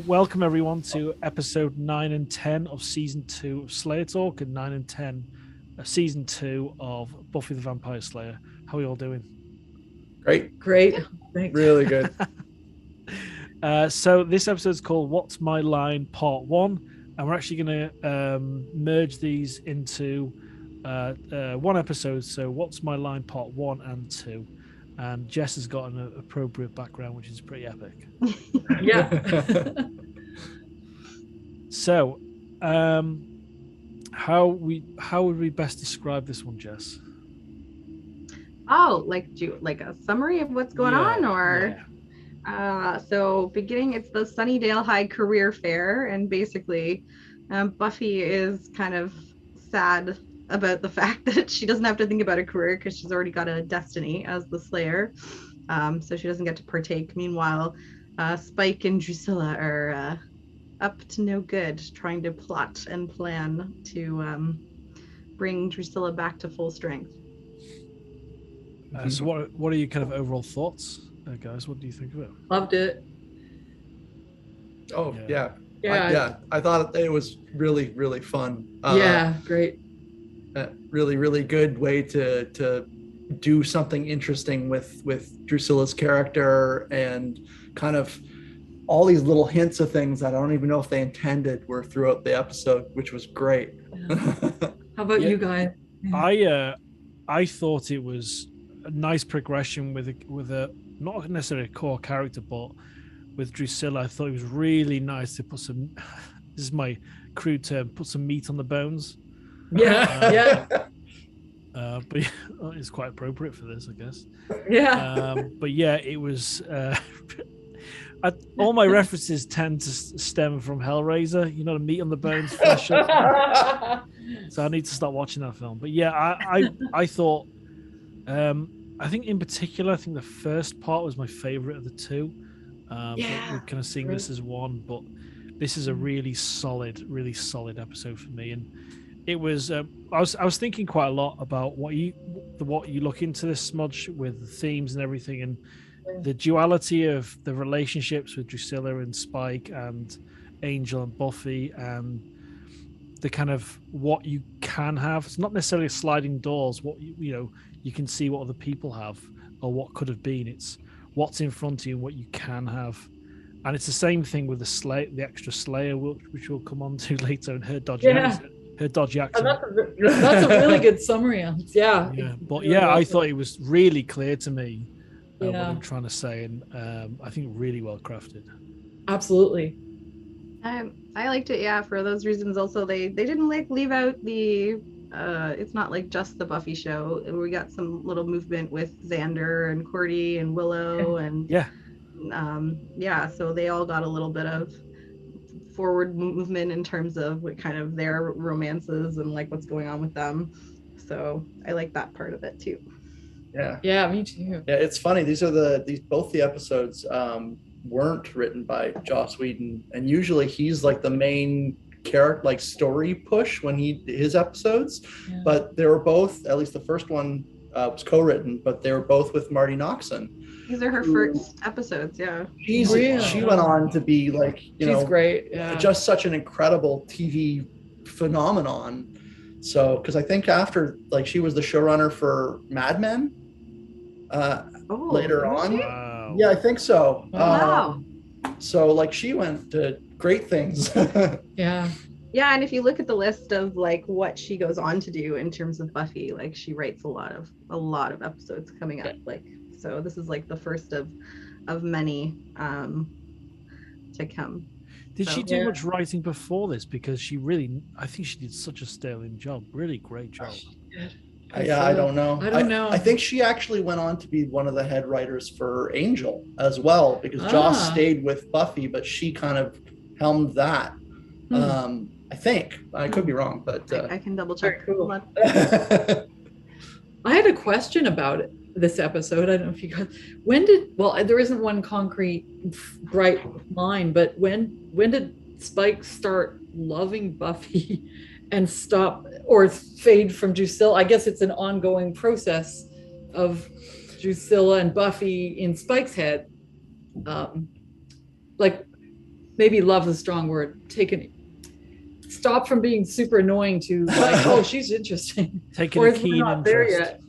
welcome everyone to episode 9 and 10 of season 2 of Slayer Talk and 9 and 10 season 2 of Buffy the Vampire Slayer. How are you all doing? Great. Thanks. Really good. So this episode is called What's My Line Part 1, and we're actually going to merge these into one episode. So What's My Line Part 1 and 2. And Jess has got an appropriate background, which is pretty epic. Yeah. So, how would we best describe this one, Jess? Oh, like a summary of what's going on, or so beginning, it's the Sunnydale High Career Fair, and basically, Buffy is kind of sad about the fact that she doesn't have to think about a career because she's already got a destiny as the Slayer, so she doesn't get to partake. Meanwhile, Spike and Drusilla are up to no good, trying to plot and plan to bring Drusilla back to full strength. So what are your kind of overall thoughts, guys? What do you think of it? Loved it. Oh Yeah. I thought it was really, really fun. Great. Really, really good way to do something interesting with Drusilla's character, and kind of all these little hints of things that I don't even know if they intended were throughout the episode, which was great. How about you guys? I thought it was a nice progression with a not necessarily a core character, but with Drusilla, I thought it was really nice to put some. This is my crude term. Put some meat on the bones. Yeah. But it's quite appropriate for this, I guess. Yeah. But yeah, it was. All my references tend to stem from Hellraiser. You know, the meat on the bones, flesh up. So I need to start watching that film. But yeah, I thought. I think in particular, I think the first part was my favorite of the two. But we're kind of seeing this as one, but this is a really solid episode for me. And it was. I was thinking quite a lot about what you look into this, Smudge, with the themes and everything, and the duality of the relationships with Drusilla and Spike and Angel and Buffy, and the kind of what you can have. It's not necessarily sliding doors. What you can see what other people have or what could have been. It's what's in front of you and what you can have. And it's the same thing with the extra Slayer, which we'll come on to later, and her dodgy accent. That's a really good summary. Yeah. But I thought it was really clear to me what I'm trying to say, and I think really well crafted. Absolutely. I liked it, for those reasons. Also, they didn't leave out the it's not like just the Buffy show. We got some little movement with Xander and Cordy and Willow, and so they all got a little bit of forward movement in terms of what kind of their romances and like what's going on with them. So I like that part of it too. Yeah, me too. Yeah, it's funny. Both the episodes weren't written by Joss Whedon, and usually he's like the main character, like story push when his episodes. Yeah. But they were both, at least the first one was co-written, but they were both with Marty Noxon. These are her first episodes. Yeah, she went on to be like she's great. Just such an incredible TV phenomenon. So because I think after she was the showrunner for Mad Men later on. Wow. Yeah, I think so. Wow. So she went to great things. Yeah, and if you look at the list of what she goes on to do in terms of Buffy, she writes a lot of episodes coming up. So this is the first of many to come. Did she do much writing before this? Because I think she did such a sterling job. Really great job. I don't know. I don't know. I think she actually went on to be one of the head writers for Angel as well, because Joss stayed with Buffy, but she kind of helmed that. I think. I could be wrong, but I can double check. Cool. I had a question about this episode. I don't know if you guys. There isn't one concrete bright line, but when did Spike start loving Buffy and stop or fade from Drusilla? I guess it's an ongoing process of Drusilla and Buffy in Spike's head. maybe love is a strong word, stop from being super annoying to like, oh, she's interesting. Taking Or a is we're keen not there interest. yet.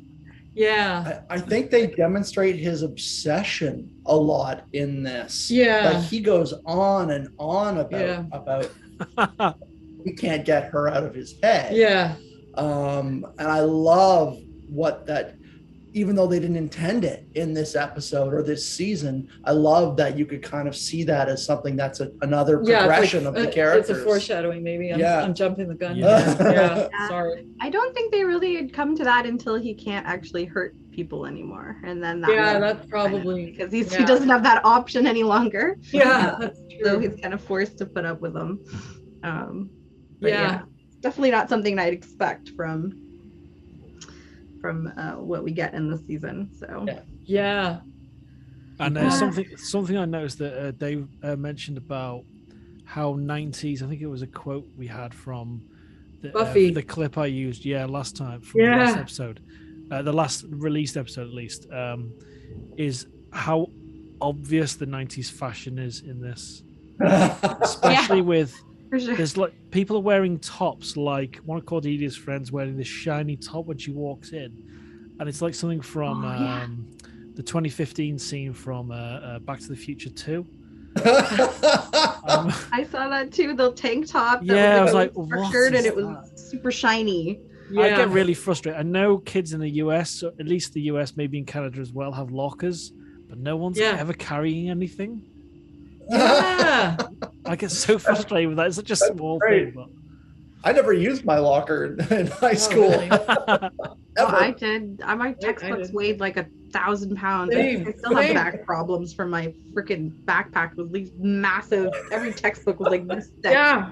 Yeah. I think they demonstrate his obsession a lot in this. Yeah. Like he goes on and on about he can't get her out of his head. Yeah. And I love what that, even though they didn't intend it in this episode or this season, I love that you could kind of see that as something that's another progression of the characters. It's a foreshadowing, maybe. I'm jumping the gun. Yeah. Sorry. I don't think they really had come to that until he can't actually hurt people anymore, and then that's probably because he doesn't have that option any longer. Yeah, that's true. So he's kind of forced to put up with them. It's definitely not something I'd expect from what we get in this season. So yeah. And something I noticed that Dave mentioned about how 90s, I think it was a quote we had from Buffy, the clip I used last time from the last episode, the last released episode at least, is how obvious the 90s fashion is in this, especially with there's like people are wearing tops, like one of Cordelia's friends wearing this shiny top when she walks in, and it's like something from the 2015 scene from Back to the Future 2. I saw that too, the tank top I was like, what shirt, and it was super shiny. I get really frustrated. I know kids in the US, or at least the US, maybe in Canada as well, have lockers, but no one's ever carrying anything. I get so frustrated with that. It's such a small thing. But I never used my locker in high school. Really? I did. My textbooks weighed like 1,000 pounds. I still have back problems from my freaking backpack with these massive. Every textbook was like this thick. Yeah.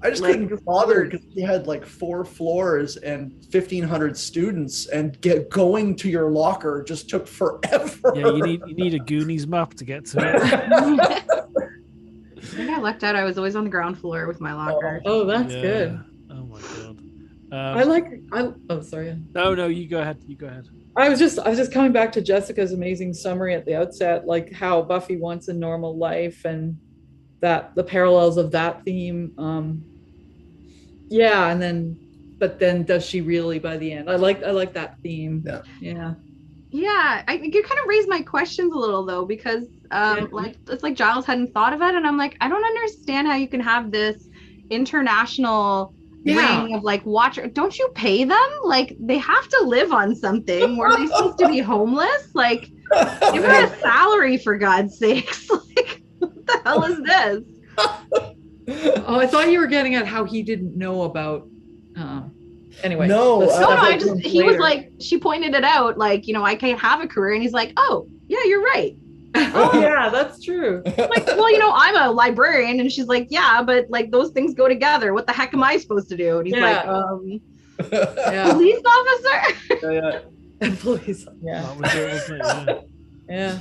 I just couldn't bother because we had like 4 floors and 1,500 students, and going to your locker just took forever. Yeah, you need a Goonies map to get to it. I think I lucked out. I was always on the ground floor with my locker. Oh, that's good. Oh my god. Sorry. No, you go ahead. I was just coming back to Jessica's amazing summary at the outset, like how Buffy wants a normal life and that the parallels of that theme. But then does she really by the end? I like that theme. Yeah. Yeah, you kind of raised my questions a little though, because it's like Giles hadn't thought of it, and I'm like, I don't understand how you can have this international ring of like watcher. Don't you pay them? Like they have to live on something. Or are they supposed to be homeless? Like give her a salary for God's sakes. Like what the hell is this? Oh, I thought you were getting at how he didn't know about. Anyway, no. He was like, she pointed it out, like, I can't have a career, and he's like, oh yeah, you're right. Oh yeah, that's true. Like, well, I'm a librarian, and she's like, yeah, but like those things go together. What the heck am I supposed to do? And he's like, police officer. Police. Yeah. That was it, wasn't it? Yeah.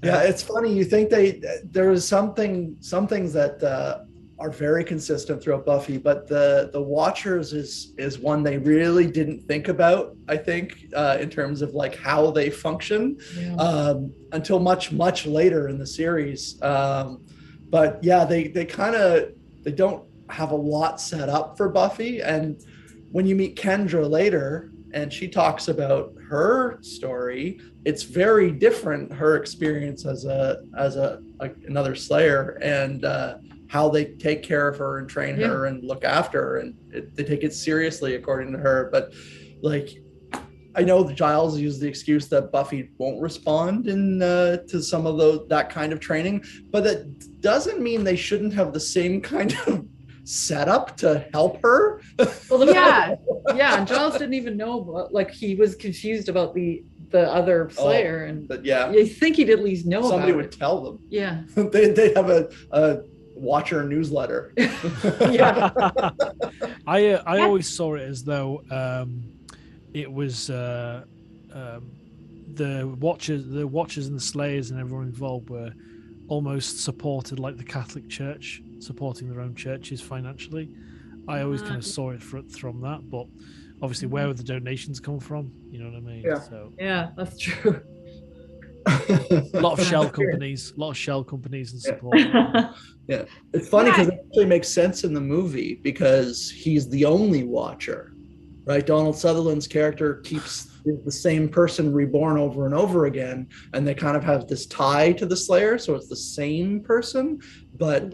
Yeah, it's funny. You think there is some things that are very consistent throughout Buffy, but the Watchers is one they really didn't think about, I think, in terms of like how they function until much later in the series. But yeah, they don't have a lot set up for Buffy, and when you meet Kendra later and she talks about her story, it's very different, her experience as another Slayer, and how they take care of her and train her and look after her, and they take it seriously according to her. But like, I know Giles used the excuse that Buffy won't respond to some of that kind of training, but that doesn't mean they shouldn't have the same kind of setup to help her. Well, and Giles didn't even know about, like, he was confused about the other Slayer, you think he'd at least know somebody about would tell them. Yeah. They have a Watcher newsletter. I always saw it as though it was the Watchers and the Slayers and everyone involved were almost supported like the Catholic Church supporting their own churches financially. I always kind of saw it from that, but obviously where would the donations come from? You know what I mean? Yeah. So yeah, that's true. A lot of shell companies, and support. Yeah, it's funny because it actually makes sense in the movie because he's the only Watcher, right? Donald Sutherland's character keeps the same person reborn over and over again, and they kind of have this tie to the Slayer, so it's the same person. But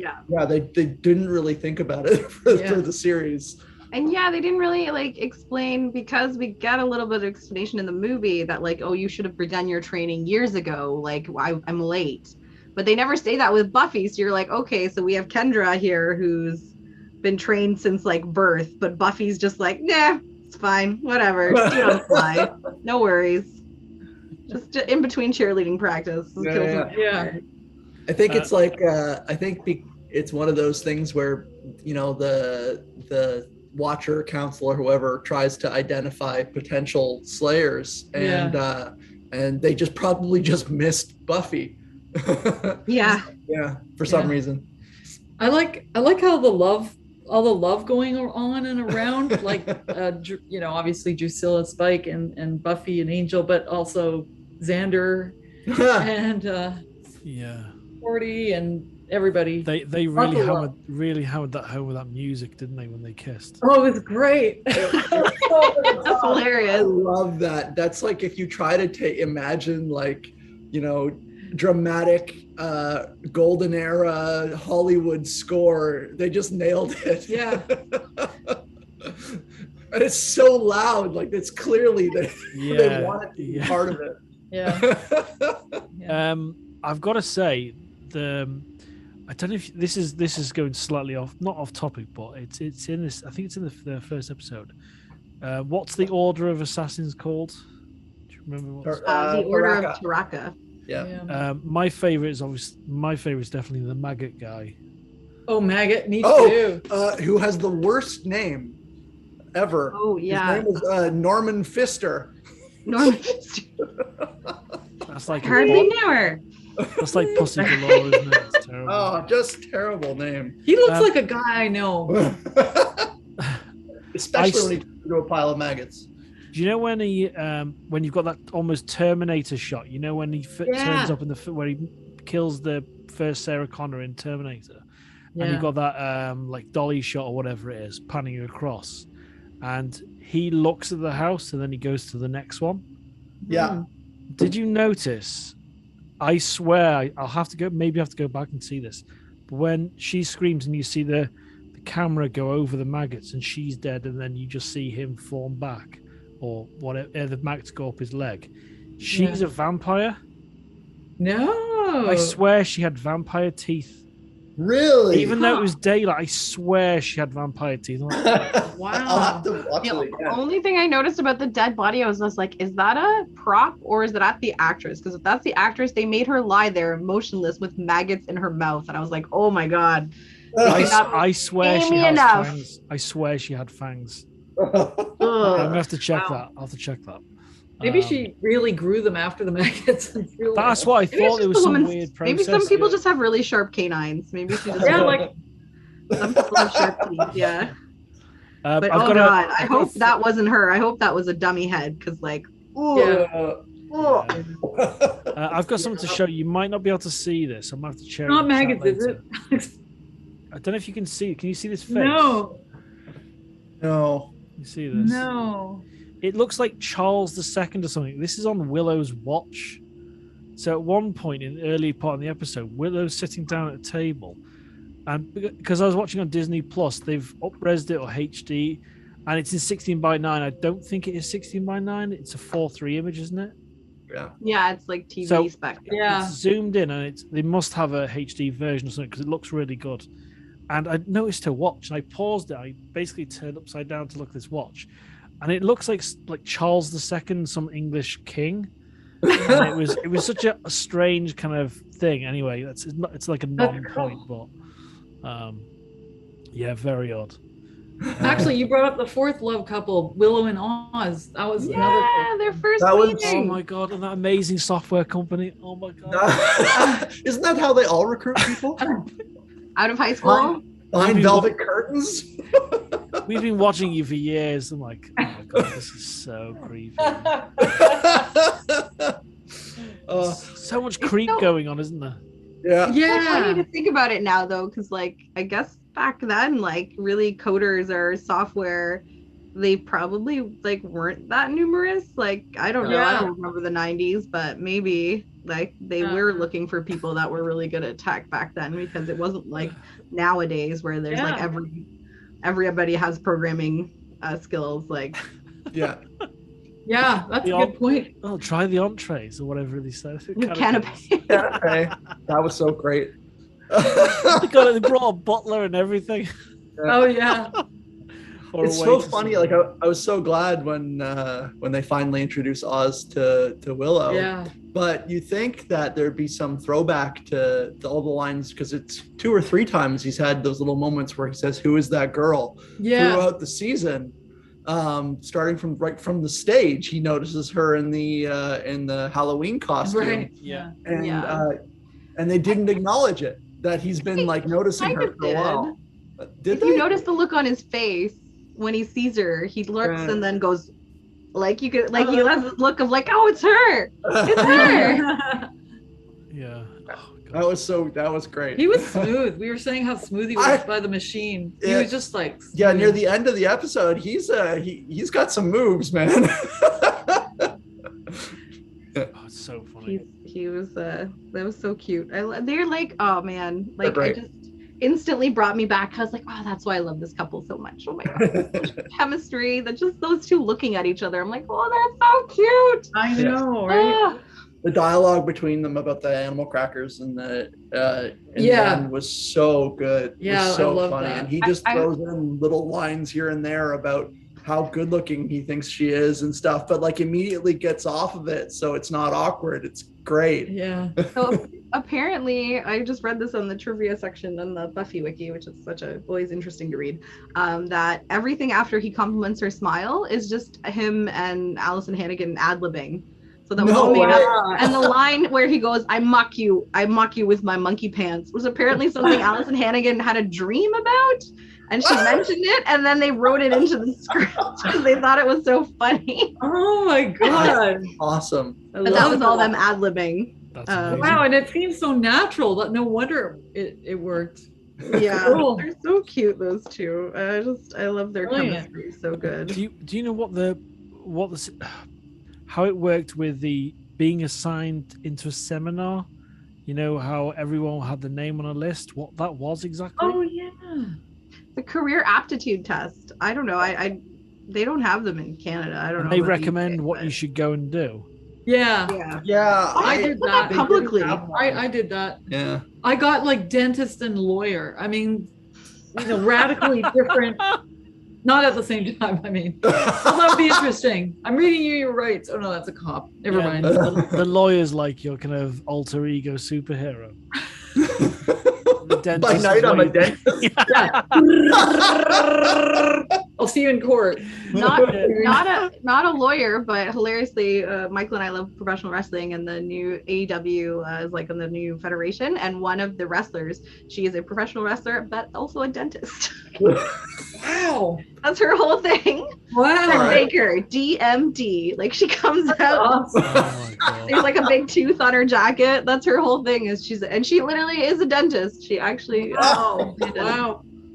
they didn't really think about it for the series. And they didn't really like explain, because we got a little bit of explanation in the movie that like, oh, you should have begun your training years ago. Like, I'm late. But they never say that with Buffy. So you're like, okay, so we have Kendra here who's been trained since like birth, but Buffy's just like, nah, it's fine, whatever. Do it on the fly. No worries. Just in between cheerleading practice. Yeah. I think it's like it's one of those things where, you know, the Watcher council or whoever tries to identify potential Slayers, and they just probably just missed Buffy. For some reason. I like how all the love going on and around, like you know, obviously Drusilla, Spike, and Buffy and Angel, but also Xander and Forty and everybody. They really hammered that home with that music, didn't they, when they kissed? Oh, it was great. That's hilarious. I love that. That's like if you try to imagine, like, you know, dramatic golden era Hollywood score, they just nailed it. Yeah. And it's so loud, like it's clearly they want it to be part of it. I've got to say, I don't know if this is going slightly not off topic, but it's in this. I think it's in the first episode. What's the Order of Assassins called? Do you remember what? The Order of Taraka. Yeah. My favorite is definitely the Maggot guy. Oh, Maggot, me too. Who has the worst name ever? Oh yeah. His name is Norman Pfister. Norman Pfister. That's like hardly knew her. That's like Pussy Galore, isn't it? It's terrible. Oh, just terrible name. He looks like a guy I know. Especially when he turns into a pile of maggots. Do you know when when you've got that almost Terminator shot? You know when he turns up in where he kills the first Sarah Connor in Terminator, and you've got that like dolly shot or whatever it is, panning across, and he looks at the house and then he goes to the next one. Yeah. Did you notice? I swear I'll have to go. Maybe I have to go back and see this. But when she screams and you see the camera go over the maggots and she's dead, and then you just see him form back, or whatever, the maggots go up his leg. She's a vampire. No, I swear she had vampire teeth. Really? Even though it was daylight, I swear she had vampire teeth. Like, wow. I'll have to watch it again. The only thing I noticed about the dead body, I was just like, is that a prop or is that the actress? Because if that's the actress, they made her lie there motionless with maggots in her mouth. And I was like, oh my God. I swear she had fangs. I swear she had fangs. I'm going to have to check that. I'll have to check that. Maybe she really grew them after the maggots. That's what I thought. It was some weird process. Maybe some people just have really sharp canines. Maybe she just like some people have sharp teeth. Yeah. But God, I hope that wasn't her. I hope that was a dummy head, because like, I've got something to show you. You might not be able to see this. I might have to share. Not maggots, is it? I don't know if you can see. Can you see this face? No. You see this? No. It looks like Charles II or something. This is on Willow's watch. So at one point in the early part of the episode, Willow's sitting down at a table, and because I was watching on Disney Plus, they've up-resed it or HD, and it's in 16:9. I don't think it is 16:9. It's a 4:3 image, isn't it? Yeah, it's like TV spec. Yeah, it's zoomed in, and they must have a HD version or something because it looks really good. And I noticed her watch, and I paused it. I basically turned upside down to look at this watch, and it looks like Charles II, some English king. And it was such a strange kind of thing. Anyway, it's like a non-point, but very odd. Actually, you brought up the fourth love couple, Willow and Oz. That was another thing. Their first meeting. Oh my God, and that amazing software company. Oh my God. Isn't that how they all recruit people? Out of high school? Behind velvet curtains? We've been watching you for years. I'm like, oh my God, this is so creepy. So much creep going on, isn't there? Yeah. It's funny to think about it now, though, because like I guess back then, like really coders or software, they probably like weren't that numerous. Like I don't know, I don't remember the 90s, but maybe like they were looking for people that were really good at tech back then, because it wasn't like nowadays where there's like everybody has programming skills. Like yeah, that's a good point. Oh, try the entrees or whatever they said. Canapé. That was so great. They brought a butler and everything. Oh yeah. It's so funny. Like I was so glad when they finally introduced Oz to Willow. Yeah. But you think that there'd be some throwback to all the lines, because it's 2 or 3 times he's had those little moments where he says, "Who is that girl?" Throughout the season. Starting from the stage, he notices her in the Halloween costume. Right. Yeah. And they didn't acknowledge it, that he's been like noticing her for a while. Did you notice the look on his face when he sees her? He looks and then goes, like you could, like he has this look of like, oh, it's her, it's her. Yeah. That was great. He was smooth. We were saying how smooth he was by the machine. He was just like smooth. Yeah, near the end of the episode, he's got some moves, man. Oh, it's so funny. He was that was so cute. They're like, oh man, like I just instantly brought me back. I was like, oh, that's why I love this couple so much. Oh my god, chemistry. That just those two looking at each other. I'm like, oh, that's so cute. I know, right? The dialogue between them about the animal crackers and the end was so good. Yeah, it was so I love funny. that. And he just throws in little lines here and there about how good looking he thinks she is and stuff, but like immediately gets off of it, so it's not awkward. It's great. Yeah. So apparently, I just read this on the trivia section on the Buffy wiki, which is always interesting to read. That everything after he compliments her smile is just him and Allison Hannigan ad-libbing. So that was all made up. And the line where he goes, I mock you with my monkey pants, was apparently something Allison Hannigan had a dream about. And she mentioned it, and then they wrote it into the script because they thought it was so funny. Oh my god. Awesome. But that was all them ad-libbing. Wow, and it seems so natural that no wonder it worked. Yeah, cool. They're so cute, those two. I love their chemistry. So good. Do you know how it worked with the being assigned into a seminar? You know how everyone had the name on a list? What that was exactly? Oh yeah. The career aptitude test. I don't know. They don't have them in Canada. I don't know. They recommend what you should go and do. Yeah. I did that publicly. I did that. Yeah. I got like dentist and lawyer. I mean, radically different. Not at the same time. I mean, that would be interesting. I'm reading you your rights. Oh no, that's a cop. Never mind. The lawyer's like your kind of alter ego superhero. By night, I'm a dentist. Yeah. I'll see you in court. Not a lawyer, but hilariously, Michael and I love professional wrestling, and the new AEW is like in the new federation. And one of the wrestlers, she is a professional wrestler, but also a dentist. Wow, that's her whole thing. Wow, Baker, DMD. Like she comes out. Oh there's like a big tooth on her jacket. That's her whole thing. She literally is a dentist. She actually. Wow.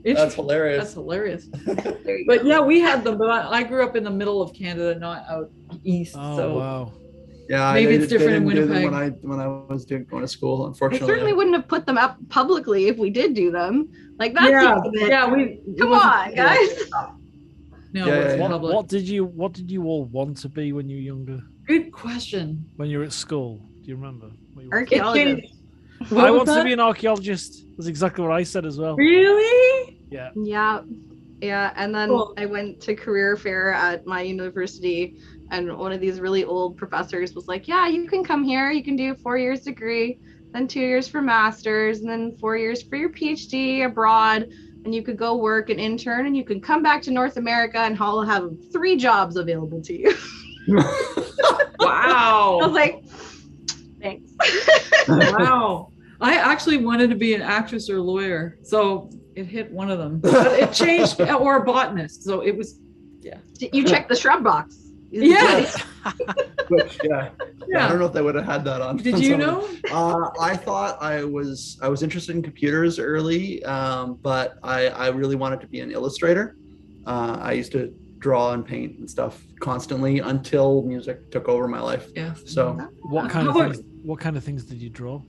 That's hilarious. That's hilarious. But yeah, we had them. But I grew up in the middle of Canada, not out east. Oh so wow. Yeah, maybe it's different in Winnipeg. When I was going to school, unfortunately. I certainly wouldn't have put them up publicly if we did do them. Like that's come on, guys. No, what did you all want to be when you were younger? Good question. When you were at school, do you remember? Archaeologist. I want to be an archaeologist. That's exactly what I said as well. Really? Yeah. Yeah. And then I went to career fair at my university, and one of these really old professors was like, yeah, you can come here. You can do 4 years degree, then 2 years for master's, and then 4 years for your PhD abroad. And you could go work and intern, and you can come back to North America, and I'll have 3 jobs available to you. Wow. I was like, thanks. Wow. I actually wanted to be an actress or a lawyer, so it hit one of them. But it changed, or a botanist. So it was, You checked the shrub box. Yes. Which, I don't know if they would have had that on. Did you know? I thought I was interested in computers early, but I really wanted to be an illustrator. I used to draw and paint and stuff constantly until music took over my life. Yeah. So What kind of things did you draw?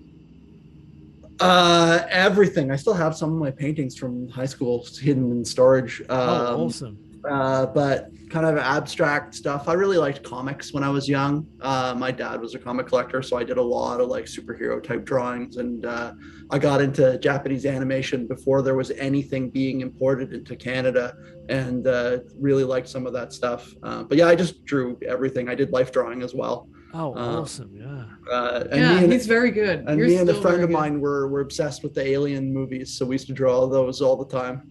everything. I still have some of my paintings from high school hidden in storage. Awesome. But kind of abstract stuff. I really liked comics when I was young. My dad was a comic collector, so I did a lot of like superhero type drawings, and I got into Japanese animation before there was anything being imported into Canada, and really liked some of that stuff. But yeah, I just drew everything. I did life drawing as well. Oh, awesome! Yeah. He's very good. And me and a friend of mine were obsessed with the Alien movies, so we used to draw those all the time.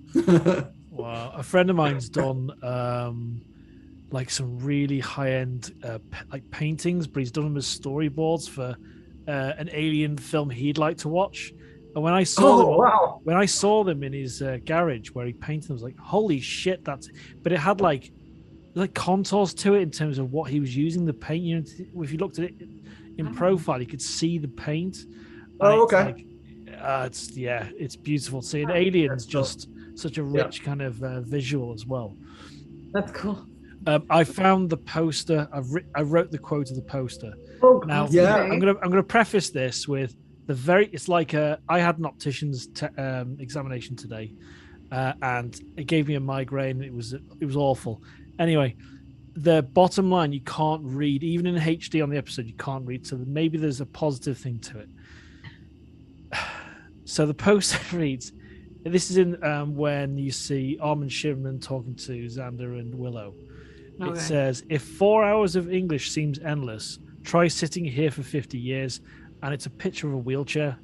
Wow, a friend of mine's done like some really high-end like paintings, but he's done them as storyboards for an Alien film he'd like to watch. And when I saw them in his garage where he painted them, I was like, "Holy shit, that's!" But it had like contours to it in terms of what he was using the paint. You know, if you looked at it in profile, you could see the paint. Oh, okay. It's beautiful. Seeing Aliens just such a rich kind of visual as well. That's cool. I found the poster. I wrote the quote of the poster. Oh, now, yeah. I'm gonna preface this with it's like I had an optician's examination today, and it gave me a migraine. It was awful. Anyway, the bottom line you can't read, even in HD on the episode, you can't read. So maybe there's a positive thing to it. So the poster reads. This is in when you see Armin Shimmerman talking to Xander and Willow. Okay. It says, "If 4 hours of English seems endless, try sitting here for 50 years." And it's a picture of a wheelchair.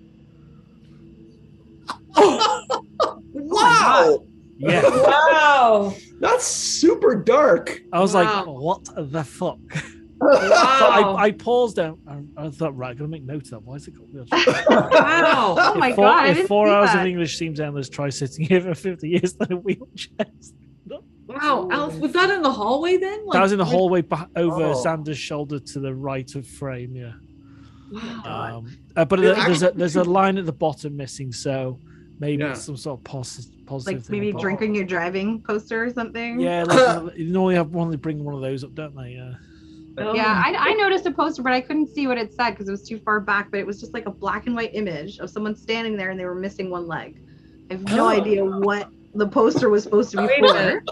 Wow! Yeah. Wow! That's super dark. I was like, what the fuck? Wow. So I paused down. I thought, right, I'm going to make note of that. Why is it called wheelchair? Wow. Oh my God. If 4 hours of English seems endless, try sitting here for 50 years, then a wheelchair. Wow. Alf, was that in the hallway then? That was in the hallway over Xander's shoulder to the right of frame, yeah. Wow. But there's a line at the bottom missing, so maybe it's some sort of positive like thing. Maybe drinking and driving poster or something. Yeah, like you normally have one. They bring one of those up, don't they? Yeah. Yeah, I noticed a poster, but I couldn't see what it said because it was too far back. But it was just like a black and white image of someone standing there, and they were missing one leg. I have no idea what the poster was supposed to be for.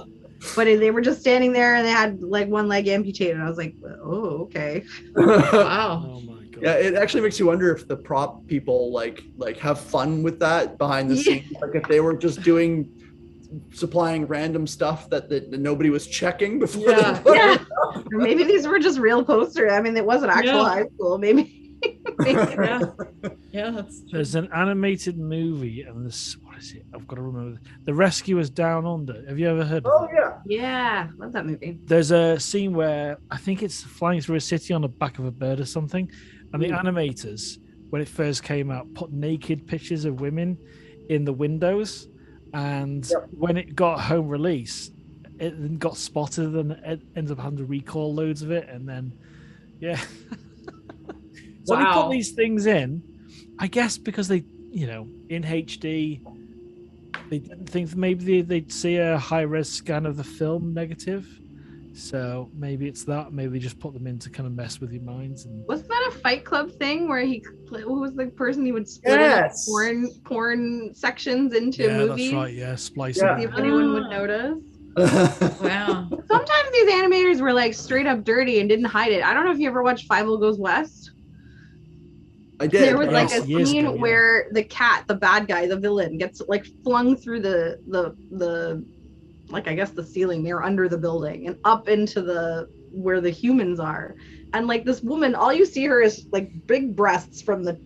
But they were just standing there, and they had like one leg amputated. I was like, "Oh, okay." Wow. Oh my God. Yeah, it actually makes you wonder if the prop people like have fun with that behind the scenes. Like if they were just supplying random stuff that nobody was checking before they put it up. Maybe these were just real posters. I mean, it wasn't actual high school. Maybe. There's an animated movie, and this, what is it? I've got to remember. The Rescuers Down Under. Have you ever heard of it? Yeah, love that movie. There's a scene where I think it's flying through a city on the back of a bird or something, and the animators, when it first came out, put naked pictures of women in the windows, and when it got home release, it got spotted and it ended up having to recall loads of it, and then so they put these things in, I guess because they, in HD, they didn't think maybe they'd see a high-res scan of the film negative. So maybe it's that. Maybe they just put them in to kind of mess with your minds. And wasn't that a Fight Club thing where who was the person he would split porn sections into movies? Yeah, that's right. Yeah, splice it. See if anyone would notice. Wow. Sometimes these animators were like straight up dirty and didn't hide it. I don't know if you ever watched Fievel Goes West. I did. There was like a scene where the cat, the bad guy, the villain, gets like flung through the like I guess the ceiling. They're under the building and up into where the humans are. And like this woman, all you see her is like big breasts from the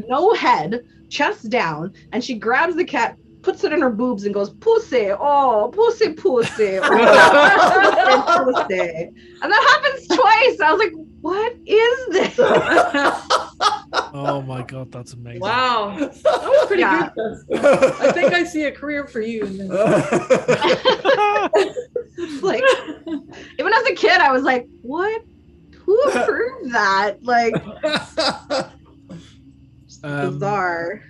no head, chest down, and she grabs the cat, puts it in her boobs and goes, "Pussy, oh, pussy, pussy, oh, pussy." And that happens twice. I was like, what is this? Oh my God, that's amazing. Wow. That was pretty good. I think I see a career for you. Like, even as a kid, I was like, what? who approved that? Like, bizarre.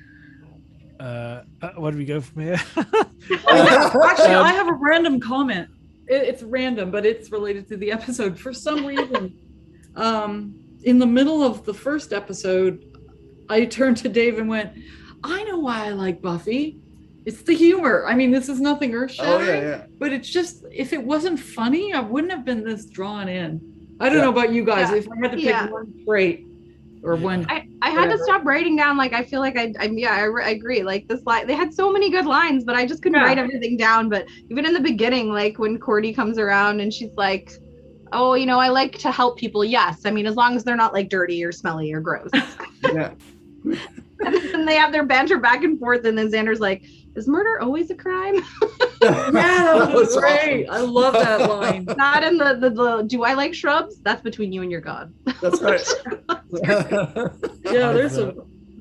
Where do we go from here? Actually, I have a random comment. It's random, but it's related to the episode. For some reason, in the middle of the first episode, I turned to Dave and went, I know why I like Buffy. It's the humor. I mean, this is nothing earth-shattering, but it's just, if it wasn't funny, I wouldn't have been this drawn in. I don't know about you guys. If I had to pick one trait or one, I had to stop writing down. Like, I feel like I agree. Like this line, they had so many good lines, but I just couldn't write everything down. But even in the beginning, like when Cordy comes around and she's like, oh, you know, I like to help people. Yes. I mean, as long as they're not like dirty or smelly or gross. Yeah. And then they have their banter back and forth. And then Xander's like, is murder always a crime? yeah, that was great. Awesome. I love that line. Not in the do I like shrubs? That's between you and your God. That's right. Yeah, there's a.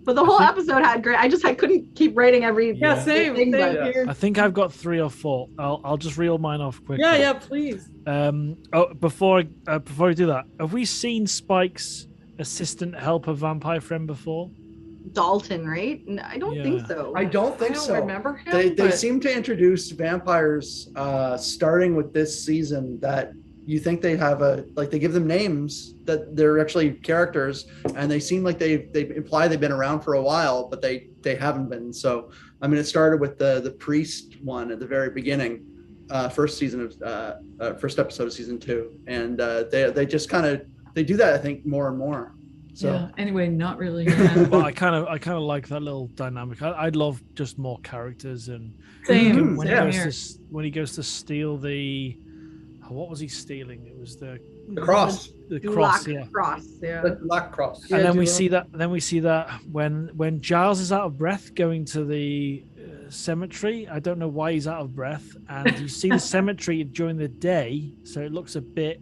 But the whole episode had great. I couldn't keep writing every. Yeah, same here. I think I've got 3 or 4. I'll just reel mine off quickly. Yeah, please. Before I do that, have we seen Spike's assistant helper vampire friend before? Dalton, right? I don't think so. I don't think so. I don't remember him. They seem to introduce vampires starting with this season that you think they have they give them names that they're actually characters, and they seem like they imply they've been around for a while, but they haven't been. So I mean, it started with the priest one at the very beginning, first episode of season 2, and they just kind of do that, I think, more and more. So anyway, not really. Yeah. Well, I kind of like that little dynamic. I'd love just more characters, and same. When he goes to steal the, what was he stealing? It was the cross. The cross, The black cross. And then we see that. Then we see that when Giles is out of breath going to the cemetery. I don't know why he's out of breath, and you see the cemetery during the day, so it looks a bit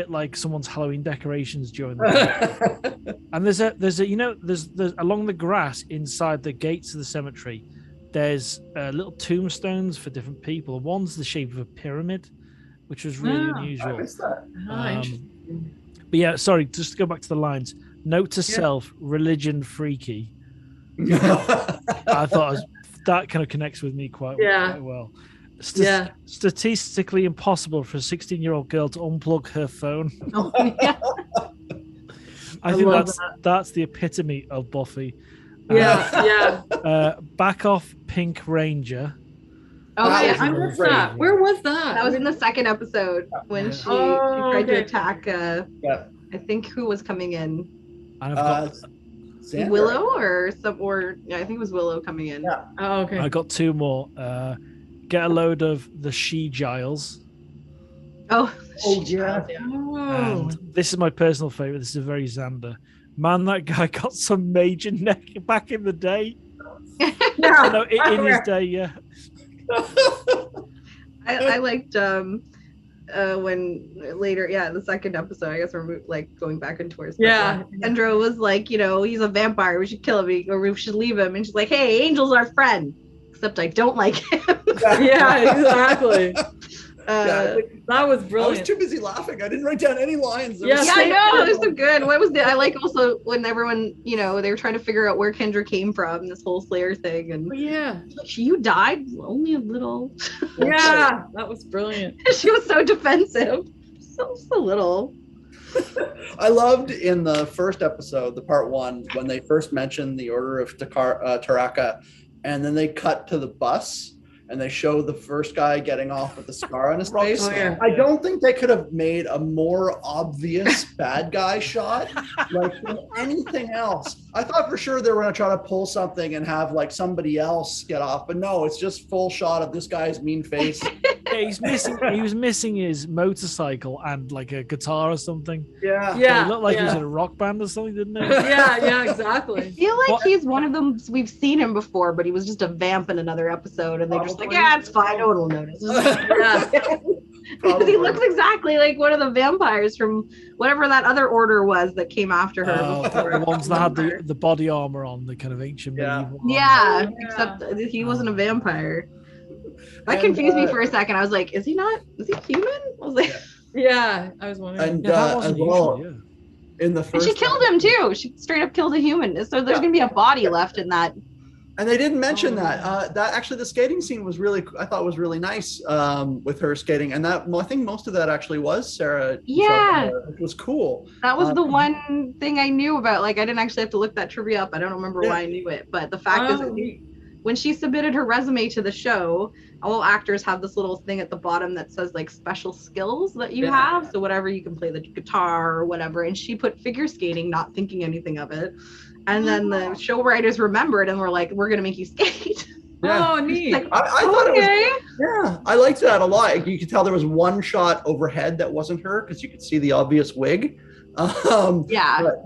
like someone's Halloween decorations during the day. And there's along the grass inside the gates of the cemetery, there's little tombstones for different people. One's the shape of a pyramid, which was really unusual. I missed that. Interesting. But yeah, sorry, just to go back to the lines. Note to self, religion freaky. I thought that kind of connects with me quite well. Statistically impossible for a 16-year-old girl to unplug her phone. Oh, yeah. I think that's the epitome of Buffy. Back off, Pink Ranger. Oh, I missed that. Where was that? That was in the second episode when she tried to attack. I think who was coming in. And I've got Willow I think it was Willow coming in. Yeah. Oh, okay. I got 2 more. Get a load of the She-Giles. Yeah. And this is my personal favorite. This is very Xander. Man, that guy got some major neck back in the day. No, in his day, yeah. I liked when later, the second episode, I guess we're like going back and towards. Kendra was like, he's a vampire. We should kill him or we should leave him. And she's like, hey, Angel's our friend. Except I don't like him. Yeah, exactly. That was brilliant. I was too busy laughing. I didn't write down any lines. I know. It was so good. What was I like also when everyone, they were trying to figure out where Kendra came from, this whole Slayer thing. And you died only a little. Yeah, that was brilliant. She was so defensive. So little. I loved in the first episode, the part 1, when they first mentioned the Order of Taraka, and then they cut to the bus and they show the first guy getting off with the scar on his face. I don't think they could have made a more obvious bad guy shot than anything else. I thought for sure they were going to try to pull something and have somebody else get off, but no, it's just full shot of this guy's mean face. He was missing his motorcycle and a guitar or something. Yeah. He looked like he was in a rock band or something, didn't he? Yeah, exactly. I feel like he's one of them. We've seen him before, but he was just a vamp in another episode, and they just it's fine. No one will notice. Because he looks exactly like one of the vampires from whatever that other order was that came after her. The ones that had the body armor on, the kind of ancient medieval. Except he wasn't a vampire. That confused me for a second. I was like, is he human? I was like, Yeah, I was wondering. And Yeah, that as wasn't well, usual, in the And first she killed him too. She straight up killed a human. So there's gonna be a body left in that. and they didn't mention Oh, that. That actually, the skating scene was really, I thought was really nice with her skating, and that I think most of that actually was Sarah. Yeah. Which was cool. That was the one thing I knew about. Like, I didn't actually have to look that trivia up. I don't remember why I knew it, but the fact is, when she submitted her resume to the show, all actors have this little thing at the bottom that says like special skills that you have. So whatever, you can play the guitar or whatever. And she put figure skating, not thinking anything of it. And then the show writers remembered and were like, "We're gonna make you skate." Yeah. Oh, neat. I thought it was, I liked that a lot. You could tell there was one shot overhead that wasn't her because you could see the obvious wig.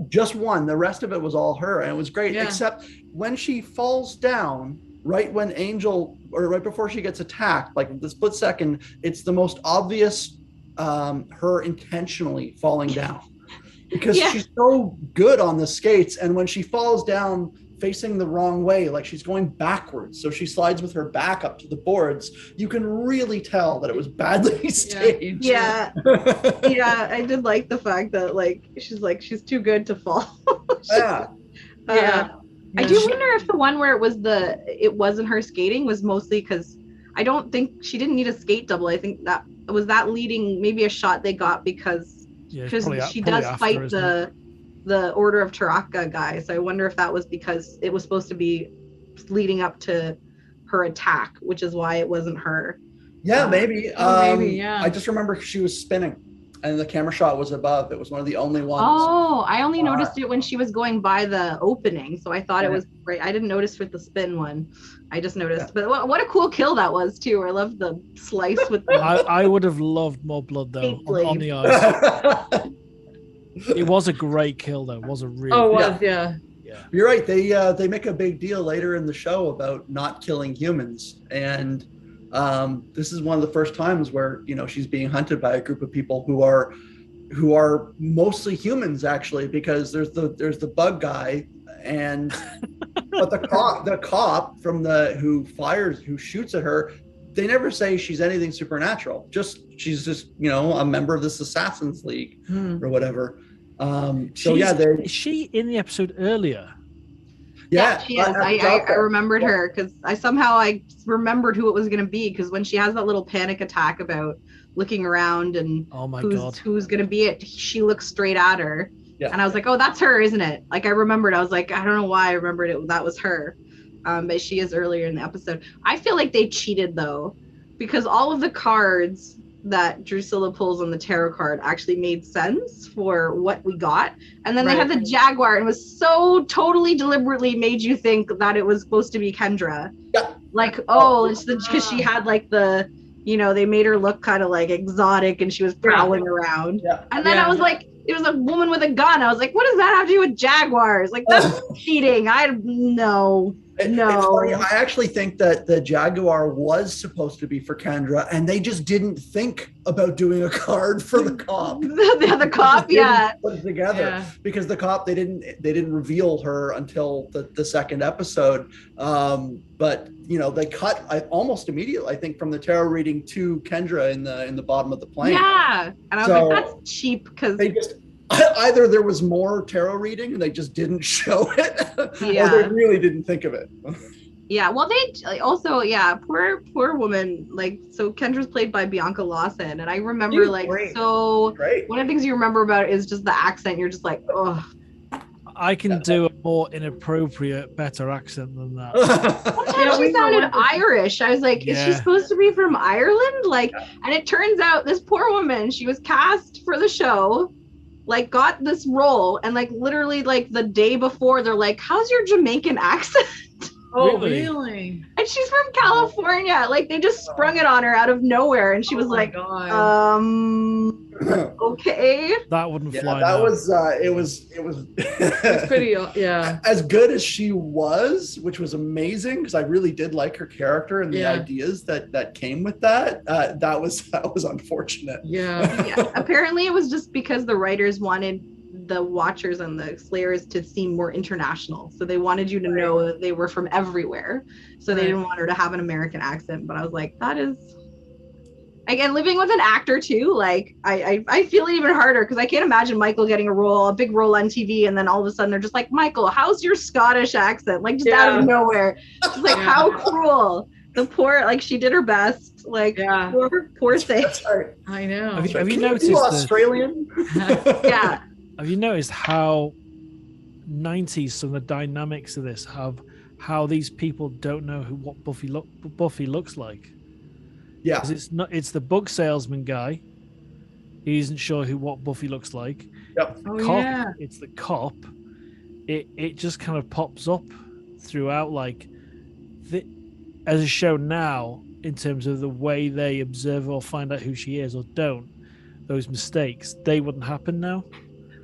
Just one. The rest of it was all her, and it was great. Except when she falls down, right when Angel, or right before she gets attacked, like the split second, it's the most obvious her intentionally falling down. Because she's so good on the skates, and when she falls down facing the wrong way, like she's going backwards, so she slides with her back up to the boards, you can really tell that it was badly staged. I did like the fact that she's too good to fall. I do wonder if the one where it wasn't her skating was mostly because I don't think she didn't need a skate double. I think that was leading maybe a shot they got because she does fight the Order of Taraka guy. So I wonder if that was because it was supposed to be leading up to her attack, which is why it wasn't her. Maybe. I just remember she was spinning and the camera shot was above. It was one of the only ones. Oh, I only noticed it when she was going by the opening. So I thought it was great. I didn't notice with the spin one. I just noticed. But what a cool kill that was too. I love the slice with the I would have loved more blood though on the ice. It was a great kill though. It was a really yeah. You're right. They make a big deal later in the show about not killing humans, and this is one of the first times where she's being hunted by a group of people who are mostly humans actually, because there's the bug guy, and but the cop from who shoots at her, they never say she's anything supernatural. She's just a member of this Assassin's League or whatever. Is she in the episode earlier? Yeah, she is. I remembered her because I remembered who it was going to be, because when she has that little panic attack about looking around and who's going to be it, she looks straight at her. Yeah. And I was like, oh, that's her, isn't it? Like I remembered. I was like, I don't know why I remembered it. That was her. But she is earlier in the episode. I feel like they cheated though, because all of the cards that Drusilla pulls on the tarot card actually made sense for what we got. And then they had the Jaguar, and it was so totally deliberately made you think that it was supposed to be Kendra. Yeah. Like, it's because she had like the, they made her look kind of like exotic and she was prowling around. Yeah. And then I was like, it was a woman with a gun. I was like, what does that have to do with Jaguars? Like, that's cheating. No. It's funny. I actually think that the Jaguar was supposed to be for Kendra, and they just didn't think about doing a card for the cop. the cop, put it together because the cop they didn't reveal her until the second episode. But they cut almost immediately, I think, from the tarot reading to Kendra in the bottom of the plane. Yeah, and I was like, that's cheap because they just. Either there was more tarot reading and they just didn't show it, or they really didn't think of it. Yeah, well, they also, poor woman. Like, so Kendra's played by Bianca Lawson, and I remember one of the things you remember about it is just the accent. You're just like, oh. I can do a more inappropriate, better accent than that. Sometimes she sounded Irish. I was like, is she supposed to be from Ireland? Like, and it turns out this poor woman, she was cast for the show, like got this role, and like literally like the day before they're like, how's your Jamaican accent? Oh, really? And she's from California. Like they just sprung it on her out of nowhere, and she was like, okay. That wouldn't fly. That was it was pretty as good as she was, which was amazing because I really did like her character and the ideas that came with that. That was unfortunate. Apparently it was just because the writers wanted the Watchers and the Slayers to seem more international, so they wanted you to know that they were from everywhere, so they didn't want her to have an American accent. But I was like, that is again, living with an actor too, like I feel it even harder because I can't imagine Michael getting a big role on TV, and then all of a sudden they're just like, Michael, how's your Scottish accent? Like just out of nowhere. Just like how cruel. The poor, like she did her best. Like poor thing. I know. Have you noticed Australian? Yeah. Have you noticed how 90s some of the dynamics of this have how these people don't know what Buffy looks like? Yeah. It's the bug salesman guy. He isn't sure what Buffy looks like. Yep. It's the cop. It just kind of pops up throughout, like as a show now, in terms of the way they observe or find out who she is or don't. Those mistakes, they wouldn't happen now.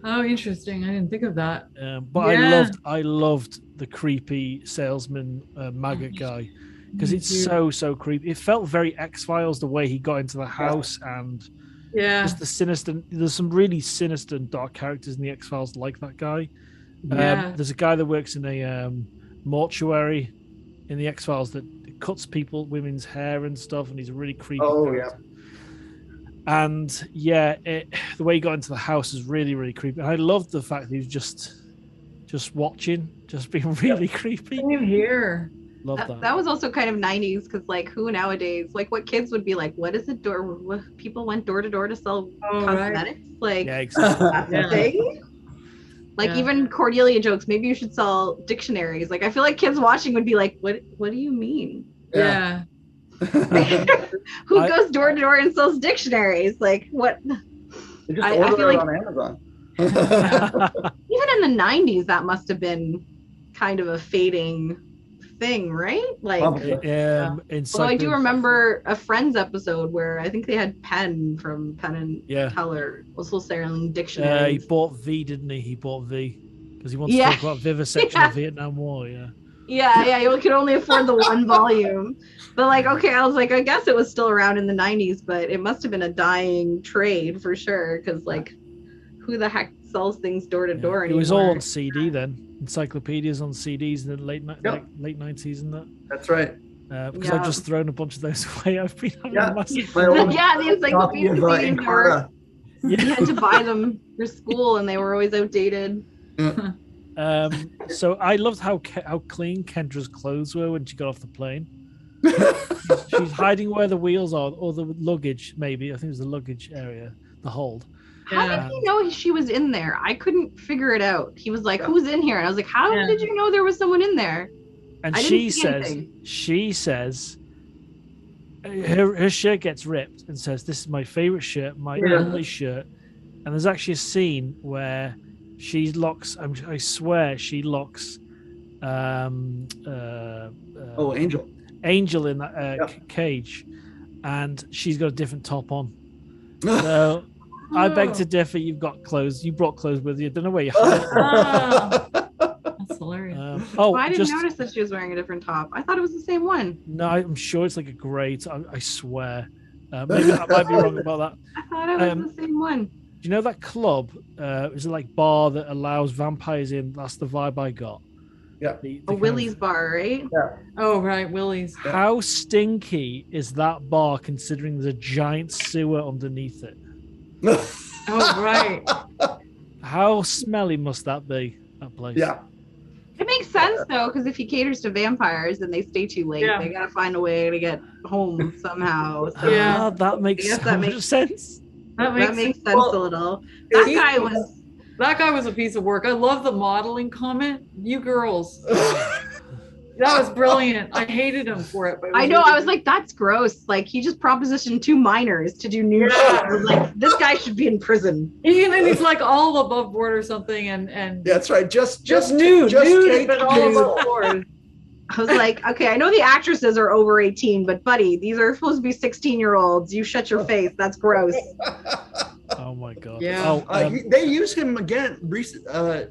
Oh, interesting. I didn't think of that. But I loved the creepy salesman maggot guy, because it's so creepy. It felt very X-Files the way he got into the house, and just the sinister. There's some really sinister and dark characters in the X-Files like that guy. There's a guy that works in a mortuary in the X-Files that cuts women's hair and stuff, and he's a really creepy character. And the way he got into the house is really, really creepy. And I loved the fact that he was just watching, just being really creepy. Same here. Love that. That was also kind of 90s, because like who nowadays, like what kids would be like, what is it? People went door to door to sell cosmetics? Right. Like exactly. That's a thing. Like even Cordelia jokes, maybe you should sell dictionaries. Like I feel like kids watching would be like, what do you mean? Yeah. Who goes door to door and sells dictionaries? Like what? They just order it on Amazon. Even in the 90s, that must have been kind of a fading thing, right? Like, although I do remember a Friends episode where I think they had Penn from Penn and Teller also selling dictionaries. He bought V, didn't he? He bought V because he wants to talk about vivisection of the Vietnam War. Yeah, you could only afford the one volume. But like, okay, I was like, I guess it was still around in the 90s, but it must have been a dying trade for sure. Because like, who the heck sells things door to door anymore? It was all on CD then. Encyclopedias on CDs in the late 90s and that. That's right. Because I've just thrown a bunch of those away. I've been having a massive... the encyclopedias. You had to buy them for school, and they were always outdated. So I loved how clean Kendra's clothes were when she got off the plane. She's hiding where the wheels are, or the luggage, maybe. I think it was the luggage area, the hold. How did he know she was in there? I couldn't figure it out. He was like, who's in here? And I was like, how did you know there was someone in there? And she says, her shirt gets ripped and says, this is my favorite shirt, my only shirt. And there's actually a scene where she locks, I swear she locks Angel in that cage, and she's got a different top on. So I beg to differ. You brought clothes with you. I don't know where you hide them. That's hilarious. I didn't notice that she was wearing a different top. I thought it was the same one. No, I'm sure it's like a grey. I swear. Maybe I might be wrong about that. I thought it was the same one. Do you know that club? Is it like bar that allows vampires in? That's the vibe I got. Yeah. A Willie's bar, right? Yeah. Oh, right, Willie's. How stinky is that bar, considering there's a giant sewer underneath it? Oh, right. How smelly must that be, that place? Yeah. It makes sense, though, because if he caters to vampires and they stay too late, they got to find a way to get home somehow. So that makes so much sense. That makes sense a little. That guy was a piece of work. I love the modeling comment. You girls. That was brilliant. I hated him for it. But I know. I was like, that's gross. Like, he just propositioned 2 minors to do nude shit. I was like, this guy should be in prison. And he's like all above board or something. And that's right. Just nude, but all above board. I was like, okay, I know the actresses are over 18, but buddy, these are supposed to be 16-year-olds. You shut your face. That's gross. Oh my god. Yeah. They use him again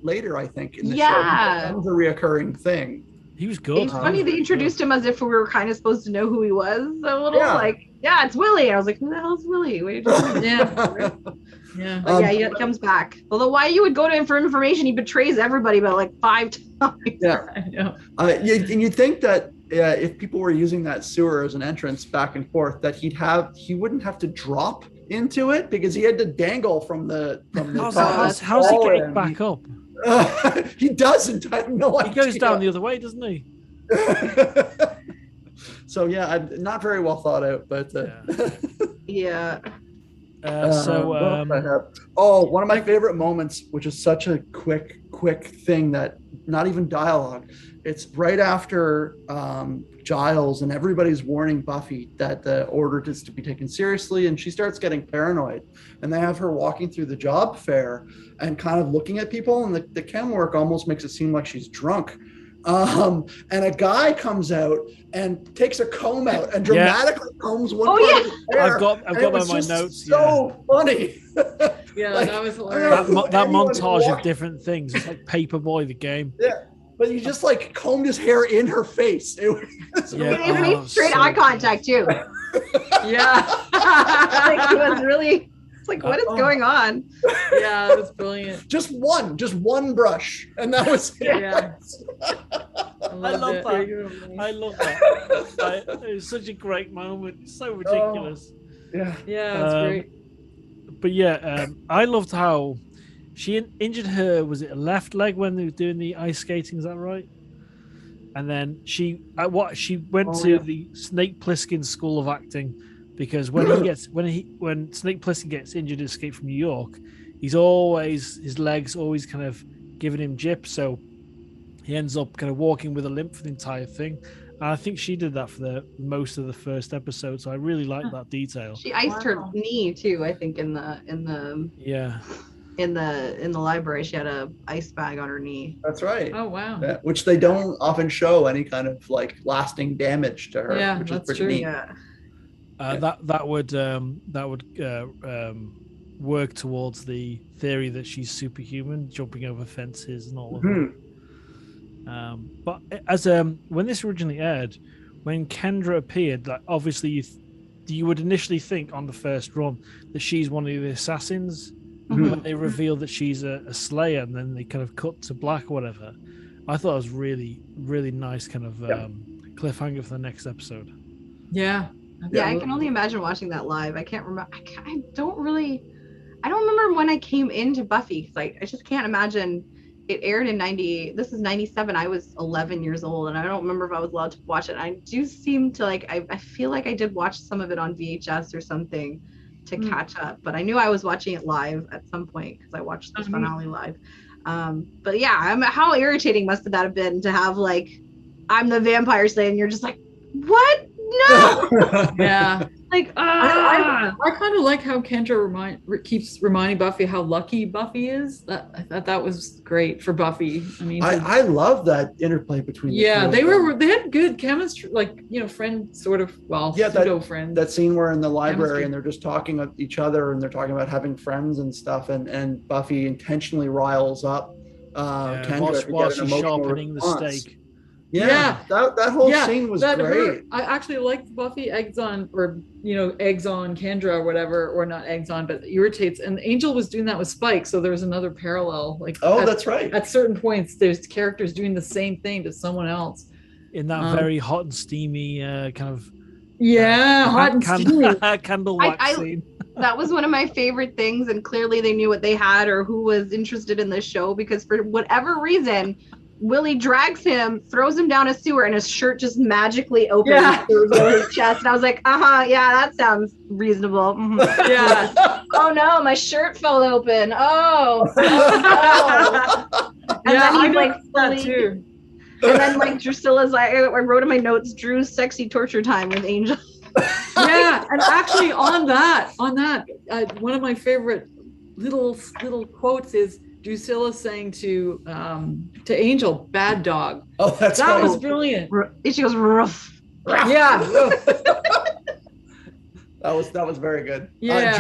later, I think, in the show. That was a reoccurring thing. He was good. It's funny they introduced him as if we were kind of supposed to know who he was. A little like, it's Willie. I was like, who the hell's Willie? What are you doing? Yeah. He comes back. Although why you would go to him for information, he betrays everybody about like 5 times. Yeah. I know. And you think that if people were using that sewer as an entrance back and forth, that he wouldn't have to drop into it because he had to dangle from the how's he getting back up? He doesn't. I have no idea. He goes down the other way, doesn't he? So yeah, not very well thought out, but Yeah. One of my favorite moments, which is such a quick thing that not even dialogue. It's right after Giles and everybody's warning Buffy that the order is to be taken seriously, and she starts getting paranoid. And they have her walking through the job fair and kind of looking at people, and the chem work almost makes it seem like she's drunk. And a guy comes out and takes a comb out and dramatically combs one part of his hair. I've got that in my notes. So funny. Yeah, that was hilarious. That montage of different things. It's like Paperboy the game. Yeah. But you just like combed his hair in her face. It made straight eye contact too. Yeah. Like he was really. It's like, what is going on? Yeah, it was brilliant. Just one brush, and that was it. Yeah. I love that. It was such a great moment. It's so ridiculous. Yeah, that's great. But yeah, I loved how she injured her. Was it a left leg when they were doing the ice skating? Is that right? And then she went to the Snake Plissken School of Acting. Because when Snake Plissken gets injured in Escape from New York, his legs always kind of giving him gyps, so he ends up kind of walking with a limp for the entire thing. And I think she did that for most of the first episode, so I really like that detail. She iced her knee too, I think, in the library. She had a ice bag on her knee. That's right. Oh wow. Yeah, which they don't often show any kind of like lasting damage to her. Yeah, which that's is pretty true. neat. Yeah. That would work towards the theory that she's superhuman, jumping over fences and all of that. But as when this originally aired, when Kendra appeared, like obviously you would initially think on the first run that she's one of the assassins. When they reveal that she's a slayer, and then they kind of cut to black or whatever. I thought it was really, really nice kind of cliffhanger for the next episode. Yeah. Yeah, I can only imagine watching that live. I can't remember. I don't remember when I came into Buffy. Like, I just can't imagine. It aired in 90. This is 97. I was 11 years old, and I don't remember if I was allowed to watch it. I do seem to like. I feel like I did watch some of it on VHS or something to catch up. But I knew I was watching it live at some point because I watched the finale live. But yeah, how irritating must that have been to have like, I'm the Vampire Slayer, and you're just like, what? No. Yeah. Like, I kind of like how Kendra keeps reminding Buffy how lucky Buffy is. I thought that was great for Buffy. I mean, I love that interplay between. They had good chemistry, like friend sort of. Well, pseudo friend. That scene where in the library and they're just talking with each other and they're talking about having friends and stuff, and Buffy intentionally riles up Kendra while she's sharpening the stake. Yeah, that whole scene was great. I actually liked Buffy eggs on Kendra or whatever, or not eggs on, but irritates. And Angel was doing that with Spike, so there was another parallel. Like, that's right. At certain points, there's characters doing the same thing to someone else. In that very hot and steamy kind of hot and steamy candle wax scene. That was one of my favorite things, and clearly they knew what they had or who was interested in this show, because for whatever reason, Willie drags him, throws him down a sewer, and his shirt just magically opens over his chest. And I was like, that sounds reasonable. Yeah. Oh no, my shirt fell open. Oh no. And then he's like, that too. And then like Drusilla's like, I wrote in my notes, Drew's sexy torture time with Angel. Yeah, and actually on that, one of my favorite little quotes is Drusilla saying to Angel, "Bad dog." Oh, that was brilliant. She goes, "Rough." Yeah. That was very good. Yeah.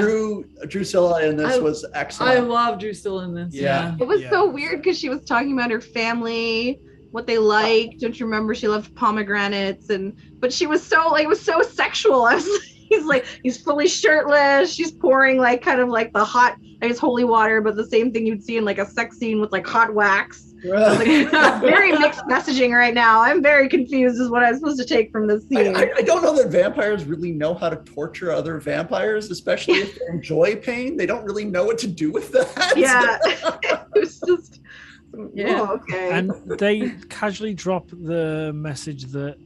Drusilla in this was excellent. I love Drusilla in this. Yeah. It was so weird because she was talking about her family, what they liked. Don't you remember? She loved pomegranates, but she was so it was so sexual. He's fully shirtless. She's pouring like kind of like the hot. like it's holy water, but the same thing you'd see in like a sex scene with like hot wax. Like, very mixed messaging right now. I'm very confused is what I'm supposed to take from this scene. I don't know that vampires really know how to torture other vampires, especially if they enjoy pain. They don't really know what to do with that. Yeah. It was just, Yeah. oh, okay. And they casually drop the message that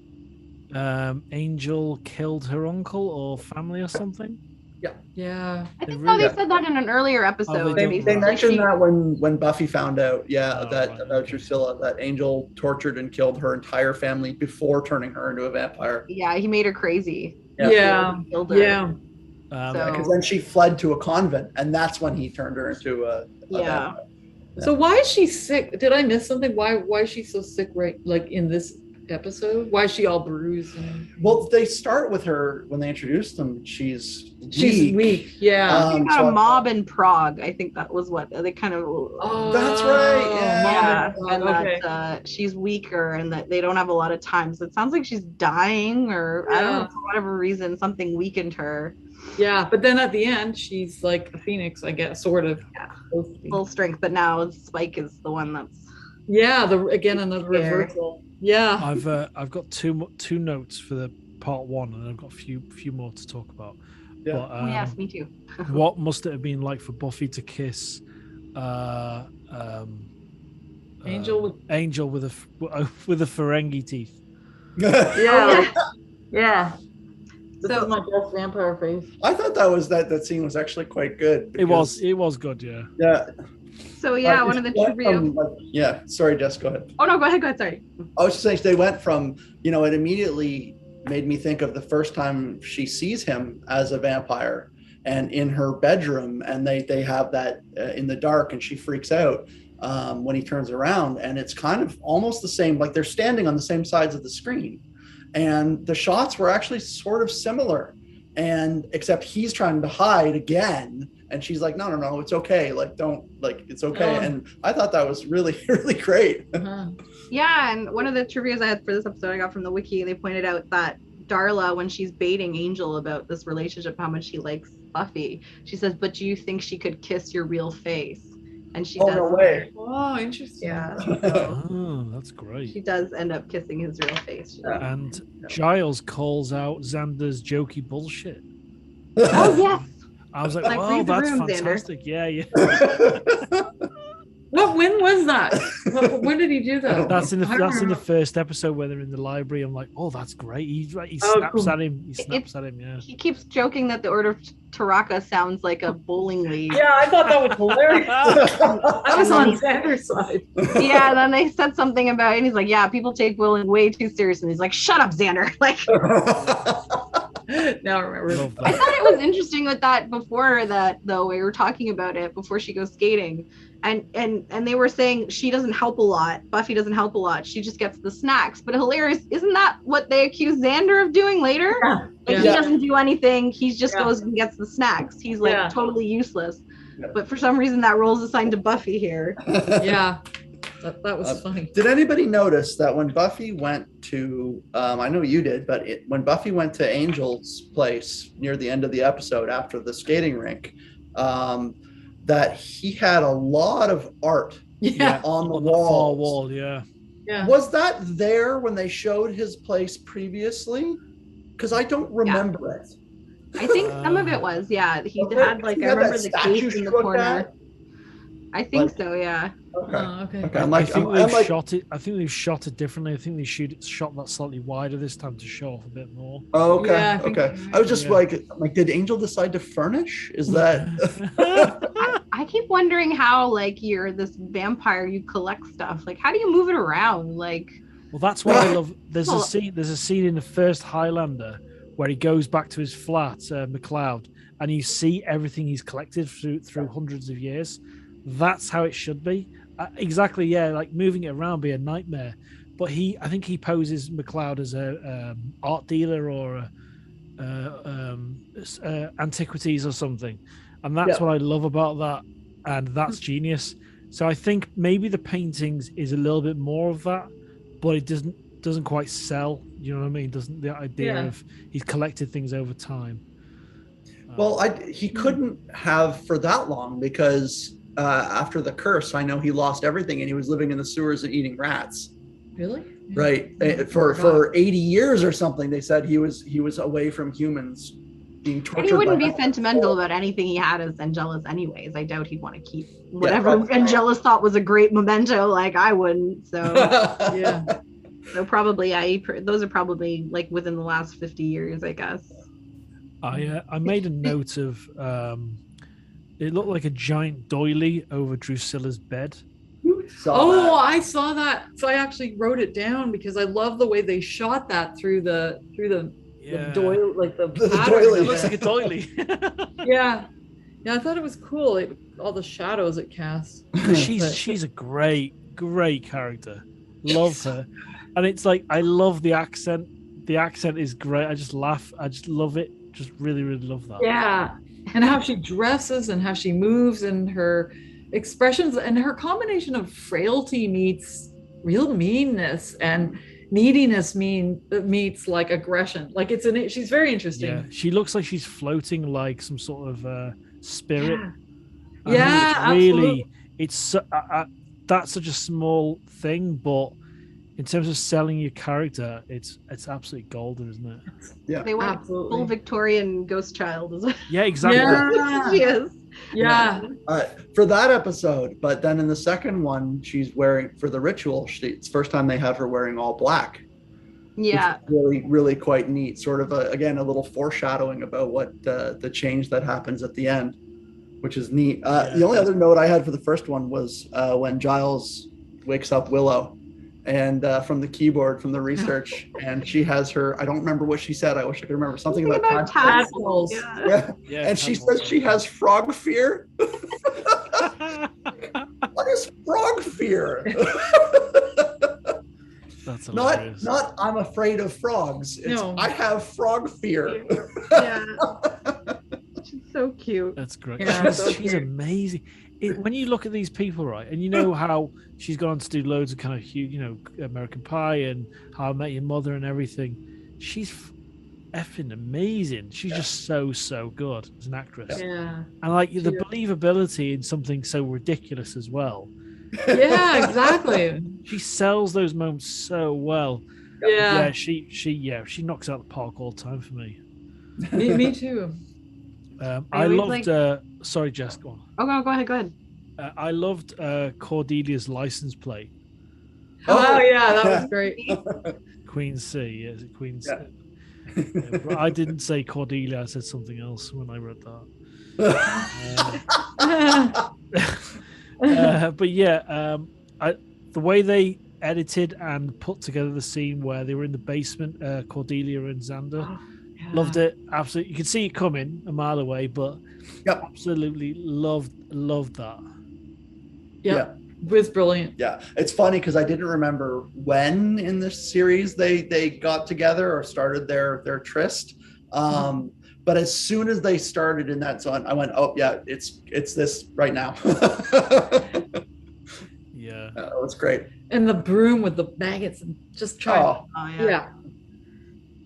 Angel killed her uncle or family or something. Yeah. I think really- they said that in an earlier episode. they They don't. mentioned that when Buffy found out, Oh, that right, about okay. Drusilla, that Angel tortured and killed her entire family before turning her into a vampire. Yeah, he made her crazy. Yeah. Killed her. Yeah. So- Because then she fled to a convent, and that's when he turned her into a Yeah. vampire. So why is she sick? Did I miss something? Why is she so sick right like in this episode? Why is she all bruised? Well, they start with her when they introduce them. She's weak. Yeah. They got so- a mob in Prague. I think that was what they kind of. Oh, That's right, yeah. Mom And okay. that she's weaker and that they don't have a lot of time. So it sounds like she's dying, or I don't know, Yeah. for whatever reason, something weakened her. Yeah, but then at the end, she's like a phoenix, I guess, sort of. Yeah. Supposed to be. Full strength, but now Spike is the one that's. Yeah, another Scary. reversal. Yeah. I've got two notes for the part one, and I've got a few more to talk about. Yeah. But, Oh, yes, me too. what must it have been like for Buffy to kiss Angel with Angel with a Ferengi teeth? yeah. Yeah. This So- is my best vampire face. I thought that scene was actually quite good. It was good, yeah. Yeah. So yeah, Like, one of the it went trivia. from, like, yeah. Sorry, Jess. Go ahead. Oh no, go ahead. Sorry. I was just saying they went from, it immediately made me think of the first time she sees him as a vampire and in her bedroom, and they have that in the dark, and she freaks out when he turns around, and it's kind of almost the same, like they're standing on the same sides of the screen, and the shots were actually sort of similar, and except he's trying to hide again, and she's like, no, it's okay, like don't, like it's okay. Oh. And I thought that was really really great. Uh-huh. Yeah, and one of the trivias I had for this episode I got from the wiki. They pointed out that Darla, when she's baiting Angel about this relationship, how much she likes Buffy, she says, "But do you think she could kiss your real face?" And she Oh, does. no way. Oh, interesting. Yeah. So Oh, that's great. she does end up kissing his real face. She does. And Giles calls out Xander's jokey bullshit. Oh yes. I was like, Like, wow, read the that's room, Xander. fantastic. Yeah. When was that? When did he do that? That's in the I don't that's in the remember. first episode where they're in the library. I'm like, oh, that's great. He Oh, snaps cool. at him. He snaps at him. Yeah. He keeps joking that the Order of Taraka sounds like a bowling league. Yeah, I thought that was hilarious. I was on Xander's side. Yeah, then they said something about it, and he's like, "Yeah, people take bowling way too seriously." And he's like, "Shut up, Xander!" Like, Now I remember. Love I that. thought it was interesting with that before that though. We were talking about it before she goes skating, and they were saying she doesn't help a lot. Buffy doesn't help a lot. She just gets the snacks. But hilarious, isn't that what they accuse Xander of doing later? Yeah. Like he Yeah. doesn't do anything. He just Yeah. goes and gets the snacks. He's like Yeah. totally useless. Yeah. But for some reason that role's assigned to Buffy here. Yeah. That was funny. Did anybody notice that when Buffy went to, I know you did, but when Buffy went to Angel's place near the end of the episode after the skating rink, that he had a lot of art Yeah. on the On that far walls. wall, yeah. Yeah. Was that there when they showed his place previously? Because I don't remember it. I think some of it was, yeah. He Okay. had like He I had remember that the statue case in the she looked corner. at? I think Like- so, yeah. Okay. Oh, okay. Okay. I think they've I'm like, shot it. I think they've shot it differently. I think they shot that slightly wider this time to show off a bit more. oh, okay. Yeah, I think Okay. you're right. I was just Yeah. like, did Angel decide to furnish? Is that? I keep wondering how like you're this vampire, you collect stuff. Like how do you move it around? Like Well, that's what I love. There's Well- a scene. There's a scene in the first Highlander where he goes back to his flat, McLeod, and you see everything he's collected through hundreds of years. That's how it should be. Exactly. Yeah, like moving it around be a nightmare. But I think he poses McLeod as a art dealer or antiquities or something, and that's Yeah. what I love about that. And that's genius. So I think maybe the paintings is a little bit more of that, but it doesn't quite sell. You know what I mean? Doesn't the idea Yeah. of he's collected things over time? Well, he couldn't have for that long because after the curse, I know he lost everything and he was living in the sewers and eating rats. Really? Right. For 80 years or something, they said he was away from humans, being tortured. And he wouldn't be sentimental about anything he had as Angelus anyways. I doubt he'd want to keep whatever Angelus thought was a great memento. Like I wouldn't. So Yeah. So probably, those are probably like within the last 50 years, I guess. I made a note of it looked like a giant doily over Drusilla's bed. I saw that. So I actually wrote it down because I love the way they shot that through the doily, like the doily. It looks like a doily. Yeah, I thought it was cool. All the shadows it casts. She's a great character. Love her, and it's like I love the accent. The accent is great. I just laugh. I just love it. Just really, really love that. Yeah, and how she dresses and how she moves and her expressions and her combination of frailty meets real meanness and neediness meets like aggression. Like she's very interesting. Yeah, she looks like she's floating like some sort of spirit. Yeah, absolutely. It's that's such a small thing, but in terms of selling your character, it's absolutely golden, isn't it? Yeah, they went full Victorian ghost child as well. Yeah, exactly. Yeah. She is. Yeah. For that episode, but then in the second one, she's wearing for the ritual. It's the first time they have her wearing all black. Yeah, really, really quite neat. Sort of again a little foreshadowing about what the change that happens at the end, which is neat. The only other note I had for the first one was when Giles wakes up Willow. And from the keyboard, from the research, and she has her, I don't remember what she said. I wish I could remember something about tadpoles. Yeah. And she says she has frog fear. What is frog fear? That's hilarious. Not I'm afraid of frogs. It's I have frog fear. Yeah. She's so cute. That's great. Yeah, she's amazing. When you look at these people, right, and you know how she's gone on to do loads of kind of huge, American Pie and How I Met Your Mother and everything, she's effing amazing. She's just so good as an actress. Yeah. And like the believability in something so ridiculous as well. Yeah, exactly. She sells those moments so well. Yeah. She knocks out the park all the time for me. Me too. I loved. Sorry, Jess, go on. Oh, go ahead. I loved Cordelia's license plate. Oh yeah, that was great. Queen C, yeah, is it Queen C? Yeah, but I didn't say Cordelia. I said something else when I read that. But yeah, the way they edited and put together the scene where they were in the basement, Cordelia and Xander. Loved it. Absolutely. You could see it coming a mile away, but absolutely loved that. Yeah. It was brilliant. Yeah. It's funny because I didn't remember when in this series they got together or started their tryst. But as soon as they started in that zone, I went, oh yeah, it's this right now. Yeah. That was great. And the broom with the maggots and just trying. Yeah.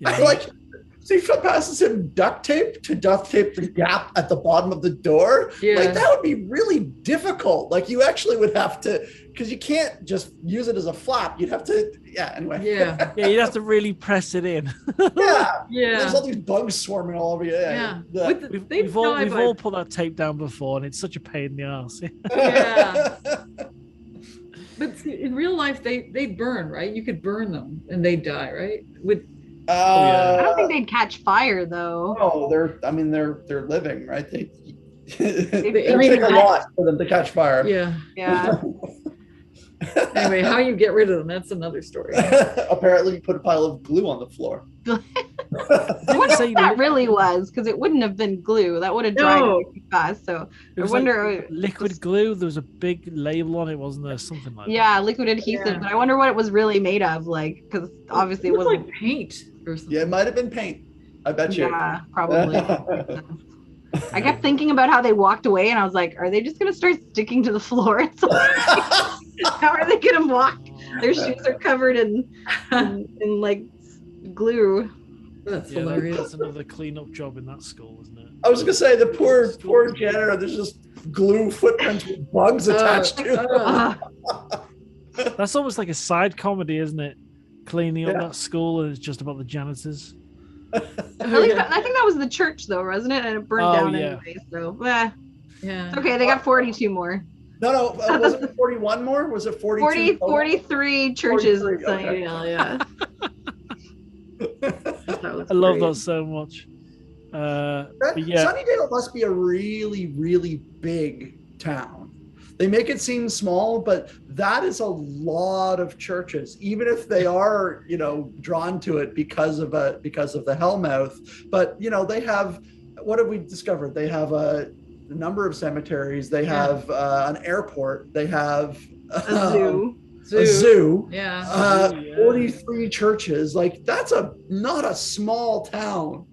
Like she passes him duct tape to duct tape the gap at the bottom of the door. Yeah. Like that would be really difficult. Like you actually would have to, because you can't just use it as a flap. You'd have to, anyway. Yeah. Yeah, you'd have to really press it in. Yeah. Yeah. There's all these bugs swarming all over you. Yeah. We've all put that tape down before, and it's such a pain in the ass. Yeah. But in real life, they burn, right? You could burn them and they die, right? I don't think they'd catch fire though. Oh, they're living, right? They I mean, take a lot for them to catch fire. Yeah. Anyway, how you get rid of them, that's another story. Apparently you put a pile of glue on the floor. I wonder what that really was, because it wouldn't have been glue. That would have dried really fast. So I wonder. Like liquid glue. There was a big label on it, wasn't there? Something like that. Yeah, liquid adhesive. Yeah. But I wonder what it was really made of. Like, because obviously it wasn't like paint or something. Yeah, it might have been paint. I bet you. Yeah, probably. I kept thinking about how they walked away, and I was like, "Are they just gonna start sticking to the floor?" How are they gonna walk? Their shoes are covered in like glue. That's Yeah, hilarious. that's another cleanup job in that school, isn't it? I was gonna say the poor janitor. There's just glue footprints with bugs attached to them. That's almost like a side comedy, isn't it? Cleaning up Yeah. that school, and it's just about the janitors. I think that was the church though, wasn't it? And it burned down anyway. So Yeah. it's okay. They got 42 more. No, wasn't it 41 more? Was it 42? 43 churches 43, in okay. Sunnydale, yeah. I love that so much. Sunnydale must be a really, really big town. They make it seem small, but that is a lot of churches, even if they are, drawn to it because of the Hellmouth. But they have, what have we discovered? They have a number of cemeteries. They have an airport. They have A zoo. A zoo. Yeah. 43 churches. Like, that's not a small town.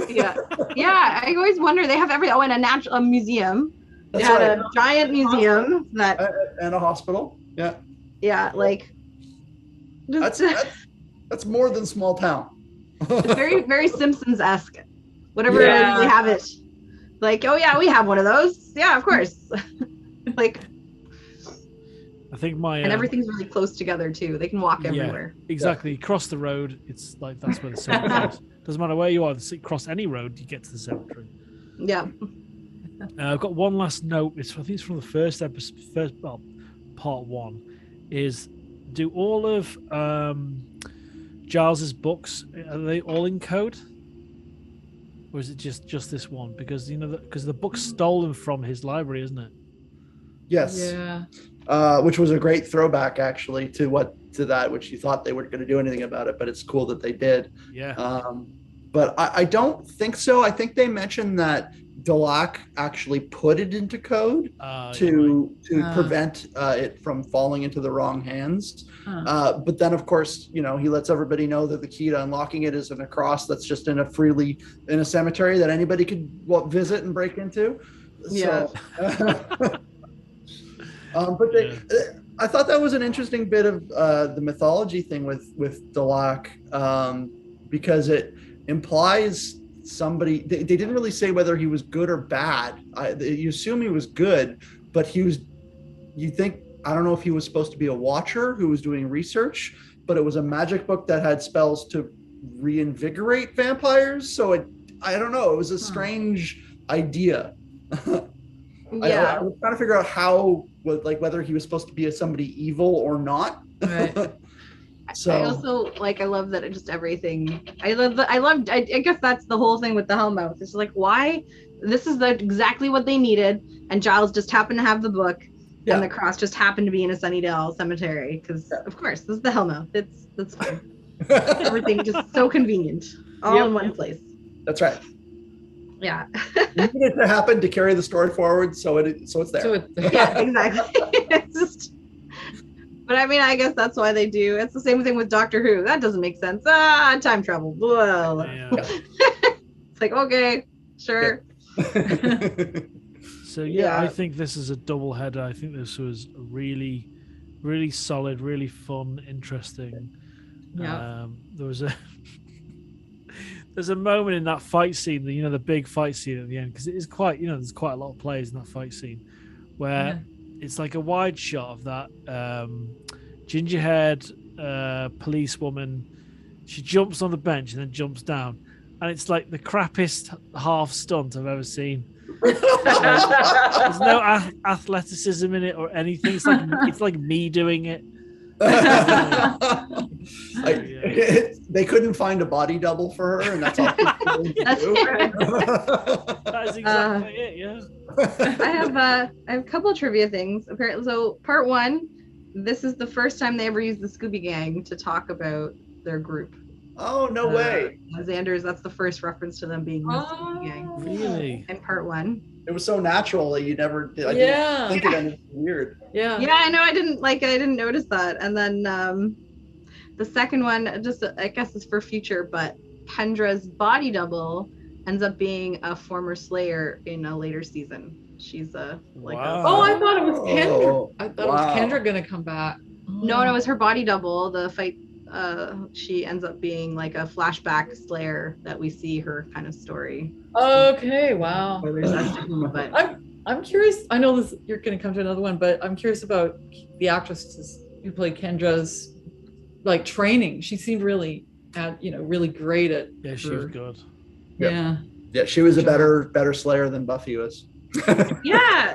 Yeah. I always wonder. They have and a museum. That's They had right. a giant museum And a hospital. Yeah. Yeah, like That's more than small town. it's very, very Simpsons-esque. Whatever Yeah. they have it. Like, oh yeah, we have one of those. Yeah, of course. Like, I think my and everything's really close together too. They can walk everywhere. Exactly. Cross the road. It's like that's where the cemetery is. Doesn't matter where you are. Cross any road, you get to the cemetery. Yeah. I've got one last note. I think it's from the first episode, part one. Is do all of Giles's books, are they all in code, or is it just this one? Because because the book's stolen from his library, isn't it? Yes. Yeah. Which was a great throwback actually to that, which you thought they weren't going to do anything about it, but it's cool that they did. Yeah. But I don't think so. I think they mentioned that Delac actually put it into code to prevent it from falling into the wrong hands. But then, of course, he lets everybody know that the key to unlocking it is in a cross that's just in a cemetery that anybody could visit and break into. Yeah. I thought that was an interesting bit of the mythology thing with Delac, because it implies somebody. They didn't really say whether he was good or bad. You assume he was good, but you think, I don't know if he was supposed to be a watcher who was doing research, but it was a magic book that had spells to reinvigorate vampires. So I don't know. It was a strange idea. Yeah. I was trying to figure out whether he was supposed to be somebody evil or not. Right. So I also I love that just everything. I guess that's the whole thing with the Hellmouth. It's like, why? This is exactly what they needed, and Giles just happened to have the book, and the cross just happened to be in a Sunnydale cemetery because, of course, this is the Hellmouth. That's fine. Everything just so convenient, all in one place. That's right. Yeah. You need it to happen to carry the story forward, so it's there. Yeah, exactly. It's just. But I mean, I guess that's why they do. It's the same thing with Doctor Who. That doesn't make sense. Time travel. Well, it's like, okay, sure. So I think this is a double header. I think this was really, really solid, really fun, interesting. Yeah. There's a moment in that fight scene, the big fight scene at the end, because it is quite, there's quite a lot of players in that fight scene, where it's like a wide shot of that ginger-haired policewoman. She jumps on the bench and then jumps down, and it's like the crappiest half stunt I've ever seen. There's no athleticism in it or anything. It's like me doing it. They couldn't find a body double for her, and that's all. That's right. That is exactly it. Yeah. I have a couple of trivia things. Apparently, so part one, this is the first time they ever used the Scooby Gang to talk about their group. Oh, no way! Xander's. That's the first reference to them being the Scooby Gang. Really? In part one. It was so natural that you never did. I didn't think it ended weird. Yeah. Yeah, I know. I didn't notice that. And then the second one, just I guess is for future, but Kendra's body double ends up being a former Slayer in a later season. She's Wow. Oh, I thought it was Kendra. Oh, I thought it was Kendra gonna come back. No, it was her body double. The fight she ends up being like a flashback Slayer that we see her kind of story. Okay, wow. But I'm curious. I know this. You're going to come to another one, but I'm curious about the actress who played Kendra's like training. She seemed really, really great at. Yeah, she was good. Yeah. Yeah, she was a better Slayer than Buffy was. yeah.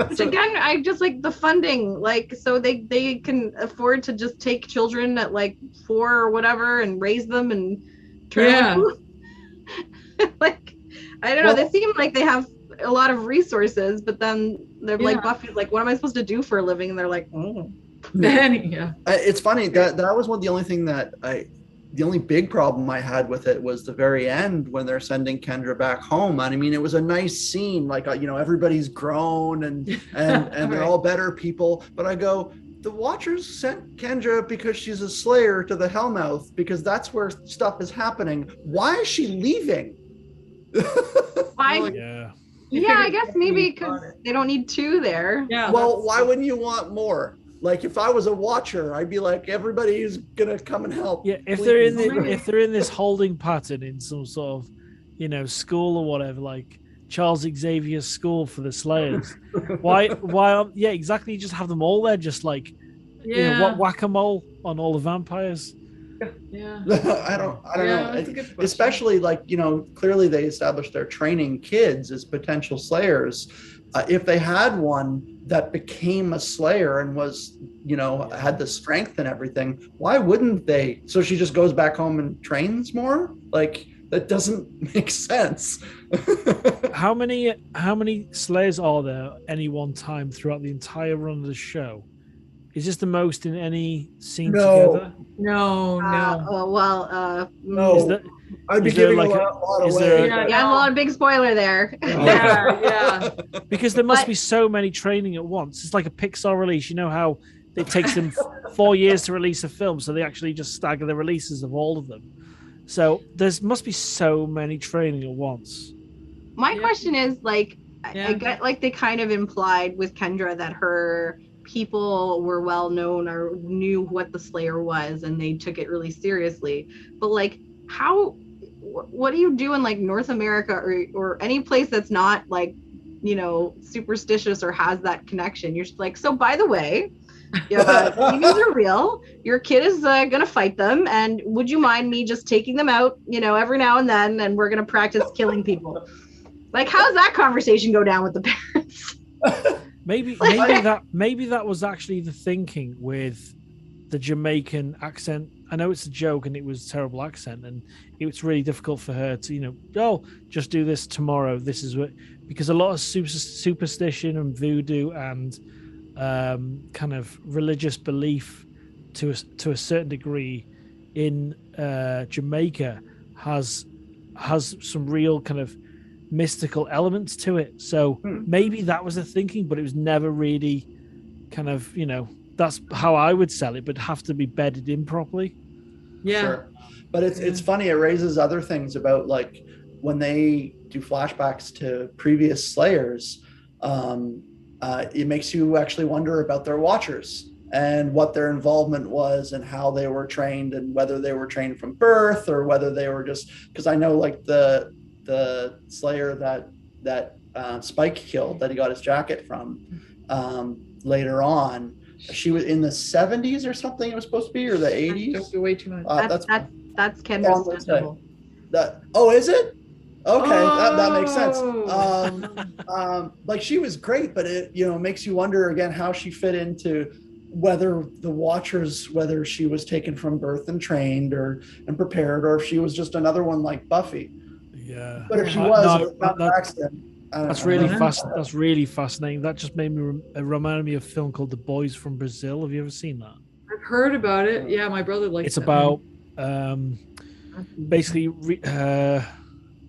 Which again, I just like the funding, like so they can afford to just take children at like 4 or whatever and raise them and turn like I don't know. They seem like they have a lot of resources, but then they're like Buffy's like, what am I supposed to do for a living? And they're like, It's funny that was one of the only thing the only big problem I had with it was the very end when they're sending Kendra back home. And I mean, it was a nice scene, like, everybody's grown and they're all better people. But I go, the Watchers sent Kendra because she's a Slayer to the Hellmouth, because that's where stuff is happening. Why is she leaving? Yeah, I guess maybe because they don't need 2 there. Yeah. Well, why wouldn't you want more? Like if I was a Watcher, I'd be like, everybody's gonna come and help. Yeah, if they're in this holding pattern in some sort of, school or whatever, like Charles Xavier's school for the Slayers, why? Yeah, exactly. You just have them all there, just like, whack-a-mole on all the vampires. Yeah. I don't know. Especially like, clearly they established they're training kids as potential Slayers. If they had one that became a Slayer and was, had the strength and everything, why wouldn't they? So she just goes back home and trains more? Like, that doesn't make sense. How many Slayers are there any one time throughout the entire run of the show? Is this the most in any scene together? No. No. I'd be giving a lot away. Yeah, a lot of big spoiler there. Yeah. Because there must be so many training at once. It's like a Pixar release. You know how it takes them 4 years to release a film, so they actually just stagger the releases of all of them. So there must be so many training at once. My question is, like, I get like they kind of implied with Kendra that her people were well known or knew what the Slayer was and they took it really seriously. But like, what do you do in like North America or any place that's not like, superstitious or has that connection? You're just like, so by the way, demons are real. Your kid is gonna fight them, and would you mind me just taking them out, every now and then, and we're gonna practice killing people? Like, how does that conversation go down with the parents? Maybe that was actually the thinking with the Jamaican accent. I know it's a joke and it was a terrible accent and it was really difficult for her to, just do this tomorrow. This is what, because a lot of superstition and voodoo and kind of religious belief to a certain degree in Jamaica has some real kind of mystical elements to it. So maybe that was the thinking, but it was never really kind of, that's how I would sell it, but have to be bedded in properly. Yeah. Sure. But it's funny, it raises other things about like when they do flashbacks to previous Slayers, it makes you actually wonder about their Watchers and what their involvement was and how they were trained and whether they were trained from birth or whether they were just, because I know like the Slayer that Spike killed, that he got his jacket from later on, she was in the 70s or something, it was supposed to be, or the 80s. Don't be way too much. That's Kendra's temple. Is it? Okay, that makes sense. Like she was great, but it makes you wonder again how she fit into whether the Watchers, whether she was taken from birth and trained and prepared, or if she was just another one like Buffy. Yeah. But if she was, not an accident. That's really fascinating. That just made me reminded me of a film called The Boys from Brazil. Have you ever seen that? I've heard about it. Yeah, my brother likes it. It's about basically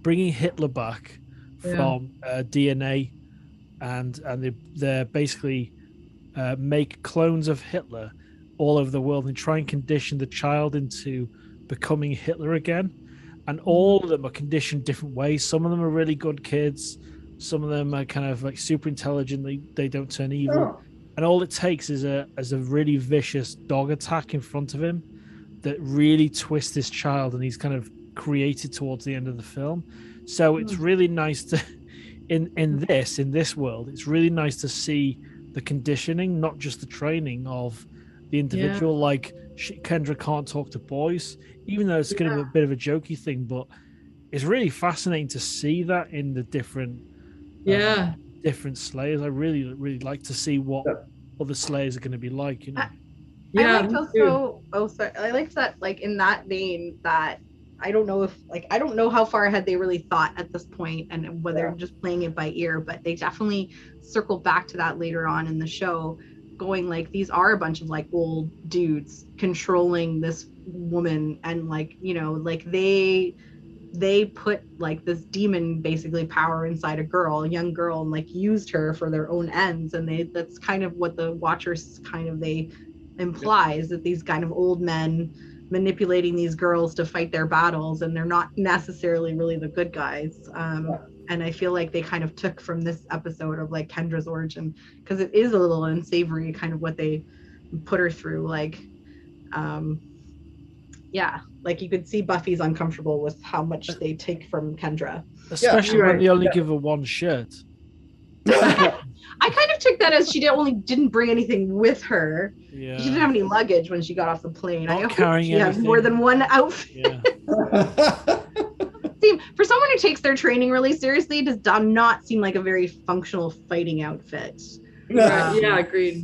bringing Hitler back from DNA, and they basically make clones of Hitler all over the world and try and condition the child into becoming Hitler again. And all of them are conditioned different ways. Some of them are really good kids. Some of them are kind of like super intelligent. They don't turn evil. And all it takes is a really vicious dog attack in front of him that really twists this child, and he's kind of created towards the end of the film. So it's really nice to in this world, it's really nice to see the conditioning, not just the training of the individual. Like Kendra can't talk to boys, even though it's kind of a bit of a jokey thing, but it's really fascinating to see that in the different different Slayers. I really like to see what other Slayers are going to be like, you know. I liked also. Oh, sorry. I liked that, like, in that vein, that I don't know how far ahead they really thought at this point, and whether they're just playing it by ear, but they definitely circle back to that later on in the show, going like, these are a bunch of like old dudes controlling this woman, and like, you know, like they put like this demon basically power inside a young girl, and like used her for their own ends, and that's kind of what the Watchers they implies, that these kind of old men manipulating these girls to fight their battles, and they're not necessarily really the good guys. And I feel like they kind of took from this episode of like Kendra's origin, because it is a little unsavory kind of what they put her through. Like like you could see Buffy's uncomfortable with how much they take from Kendra, especially when they only give her one shirt. I kind of took that as she didn't bring anything with her. Yeah. She didn't have any luggage when she got off the plane. Not I hope carrying she has more than one outfit. Yeah. See, for someone who takes their training really seriously, it does not seem like a very functional fighting outfit. Yeah, agreed.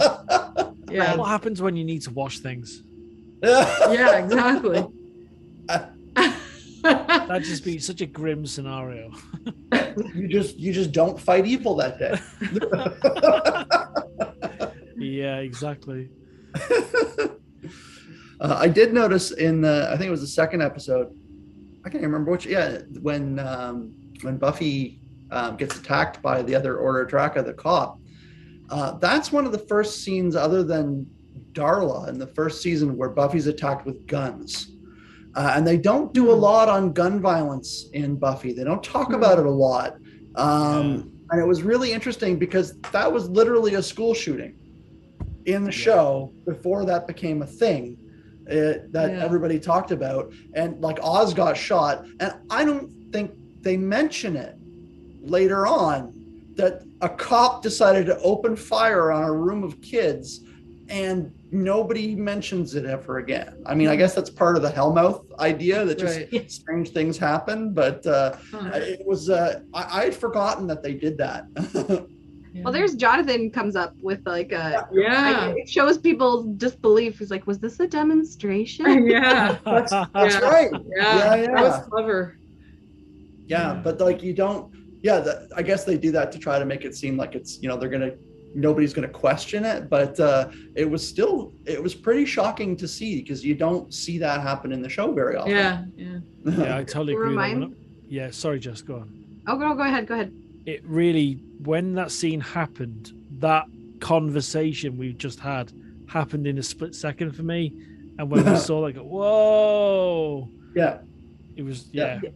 Yeah. What happens when you need to wash things? Yeah, exactly. That'd just be such a grim scenario. You just don't fight evil that day. Yeah, exactly. I did notice in I think it was the second episode, I can't remember which. Yeah, when Buffy gets attacked by the other Order Draca, the cop. That's one of the first scenes, other than Darla, in the first season, where Buffy's attacked with guns. And they don't do a lot on gun violence in Buffy. They don't talk about it a lot. And it was really interesting because that was literally a school shooting in the show before that became a thing that everybody talked about. And like Oz got shot. And I don't think they mention it later on that a cop decided to open fire on a room of kids, and nobody mentions it ever again. I mean, I guess that's part of the Hellmouth idea that just strange things happen. But it was, I had forgotten that they did that. Well, there's Jonathan comes up with like like, it shows people's disbelief. He's like, was this a demonstration? That's right. That was clever. But like you don't, I guess they do that to try to make it seem like it's, nobody's going to question it, but it was pretty shocking to see, because you don't see that happen in the show very often. Yeah, I totally agree. Sorry, Jess, go on. Oh, no, go ahead. It really, when that scene happened, that conversation we just had happened in a split second for me, and when we saw like, whoa, it was It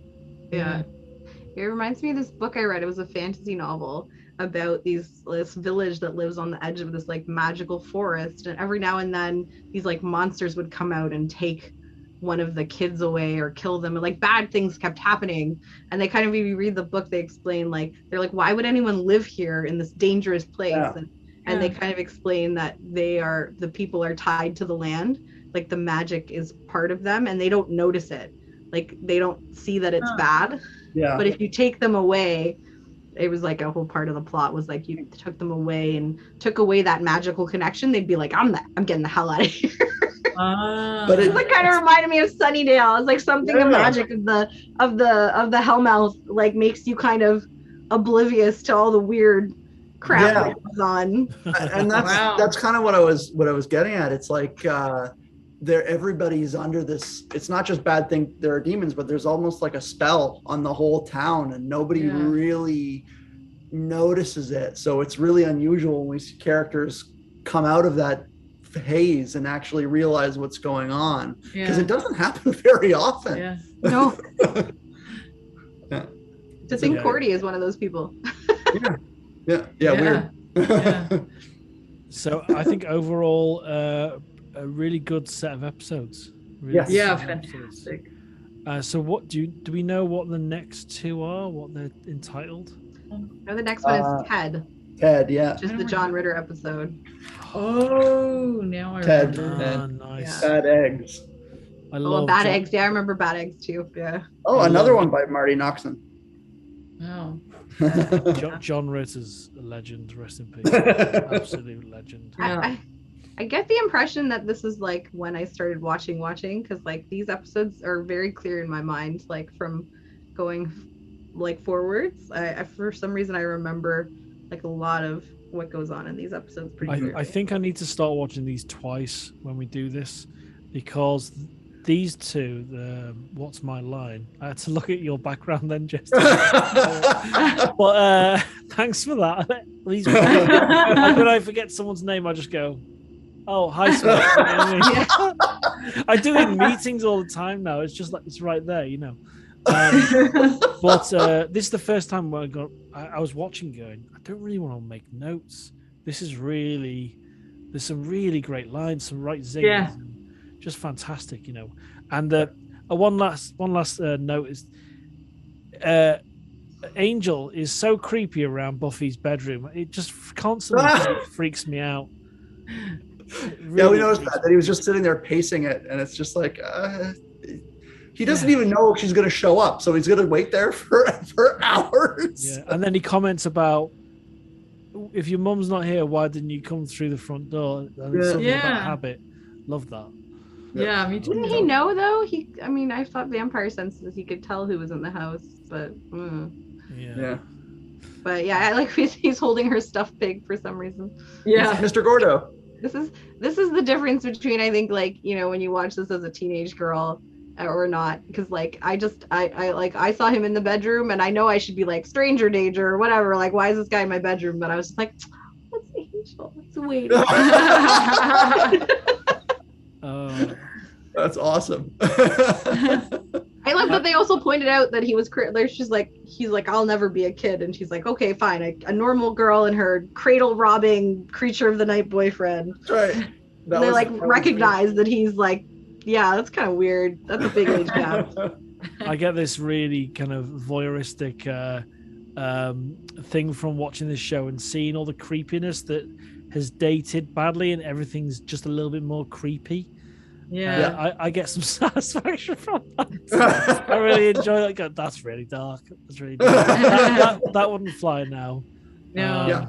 reminds me of this book I read. It was a fantasy novel about this village that lives on the edge of this like magical forest, and every now and then these like monsters would come out and take one of the kids away or kill them, and like bad things kept happening. And they kind of, if you read the book, they explain like, they're like, why would anyone live here in this dangerous place? And they kind of explain that the people are tied to the land, like the magic is part of them, and they don't notice it, like they don't see that it's bad. But if you take them away, it was like a whole part of the plot was like, you took them away and took away that magical connection, they'd be like, I'm getting the hell out of here. But it like kind of reminded me of Sunnydale. It's like something of magic of the Hellmouth like makes you kind of oblivious to all the weird crap that goes on. And that's kind of what I was getting at. It's like everybody's under this, it's not just bad thing, there are demons, but there's almost like a spell on the whole town, and nobody really notices it. So it's really unusual when we see characters come out of that haze and actually realize what's going on, because it doesn't happen very often. No. To think Cordy is one of those people. Weird. So I think overall a really good set of episodes. Really Yes. Yeah, good episodes. fantastic. So what do we know what the next two are? What they're entitled? No, the next one is Ted, Ted, yeah. which is the John Ritter episode. Oh, now I Ted. remember. And Nice. Bad Eggs. I Oh, love Bad John- Eggs. Yeah, I remember Bad Eggs too. Yeah. Oh, I another love- one by Marty Noxon. Wow. John Ritter's a legend. Rest in peace. Absolute legend. Yeah. I get the impression that this is like when I started watching because like these episodes are very clear in my mind, like from going like forwards. I for some reason I remember like a lot of what goes on in these episodes pretty clearly. I think I need to start watching these twice when we do this, because these two, what's my line? I had to look at your background then, Jess. But thanks for that. These, when I forget someone's name, I just go, "Oh, hi, Smudge." You know what I mean? I do it in meetings all the time now. It's just like it's right there, you know. But this is the first time where I was watching, going, I don't really want to make notes. This is really, there's some really great lines, some right zingers, Yeah. and just fantastic, you know. And one last note is, Angel is so creepy around Buffy's bedroom. It just constantly freaks me out. Yeah, we noticed that he was just sitting there pacing it, and it's just like he doesn't even know if she's going to show up, so he's going to wait there for hours. Yeah, and then he comments about, if your mum's not here, why didn't you come through the front door? And it's something about Yeah. habit. Love that. Yeah, me too. Didn't he know though? I mean, I thought vampire senses he could tell who was in the house, but Yeah. but yeah, I like he's holding her stuffed pig for some reason. Yeah. Mr. Gordo. This is the difference between, I think, like, you know, when you watch this as a teenage girl or not, because like I saw him in the bedroom and I know I should be like stranger danger or whatever, like why is this guy in my bedroom, but I was just like, that's Angel, it's waiting. Oh, That's awesome. I love that they also pointed out that he was he's like, I'll never be a kid, and she's like, okay, fine, a normal girl and her cradle robbing creature of the night boyfriend. That's right. And they like recognize that he's like, yeah, that's kind of weird. That's a big age gap. I get this really kind of voyeuristic thing from watching this show and seeing all the creepiness that has dated badly, and everything's just a little bit more creepy. Yeah. I get some satisfaction from that. I really enjoy it. That's really dark. That's really dark. that wouldn't fly now. No.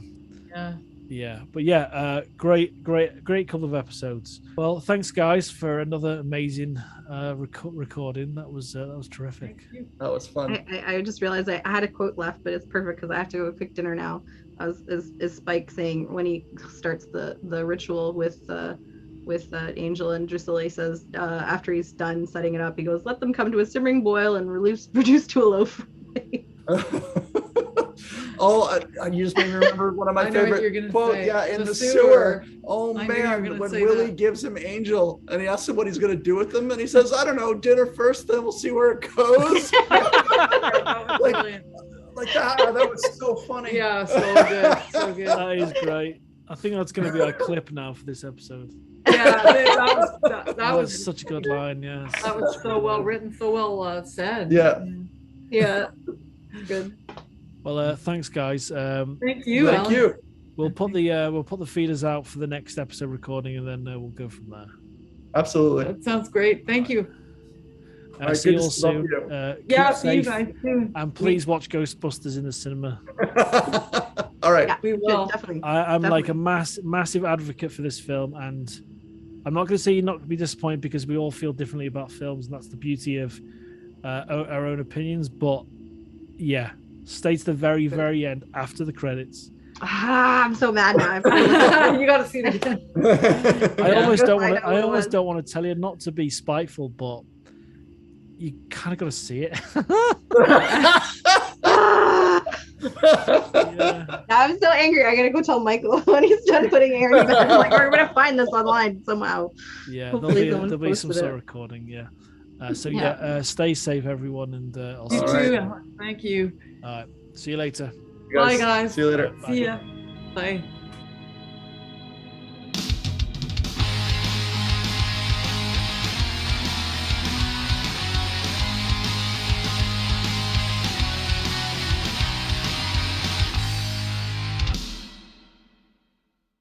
Yeah, but yeah, great couple of episodes. Well, thanks guys for another amazing recording. That was terrific. That was fun. I just realized I had a quote left, but it's perfect because I have to go cook dinner now. Is Spike saying when he starts the ritual with Angel and Drusilla, he says after he's done setting it up, he goes, "Let them come to a simmering boil and reduce to a loaf." Oh, you just made me remember one of my favorite quotes. Say. Yeah, in The the sewer. sewer. Oh I knew you were man, gonna when say Willie that. gives him Angel and he asks him what he's going to do with him, and he says, "I don't know, dinner first, then we'll see where it goes." Like that. That was so funny. Yeah, so good. So good. That is great. I think that's going to be our clip now for this episode. Yeah, that was such a good line. Yeah, that was so well written, so well said. Yeah. Yeah. Good. Well, thanks guys. Thank you. Thank Alan. you. We'll put the feeders out for the next episode recording, and then we'll go from there. Absolutely. That sounds great. Thank you. All right, See you good all to talk soon. to Yeah, Keep see you safe, guys soon. and please watch Ghostbusters in the cinema. All right. Yeah, We will. definitely. I'm like a Definitely. massive advocate for this film, and I'm not going to say you're not going to be disappointed, because we all feel differently about films, and that's the beauty of our own opinions. But yeah, stay to the very, very end after the credits. I'm so mad now. You got to see it again. I almost don't want I to. know I it almost was. don't want to tell you, not to be spiteful, but you kind of got to see it. Yeah. I'm so angry. I gotta go tell Michael when he's done putting Aaron in bed. I'm like, we're gonna find this online somehow. Yeah, Hopefully there'll someone be some posted sort of it. recording. Yeah. Yeah. Stay safe, everyone, and I'll see You you. All right. too. Thank you. All right. See you later. Bye, guys. See you later. Bye. See ya. Bye.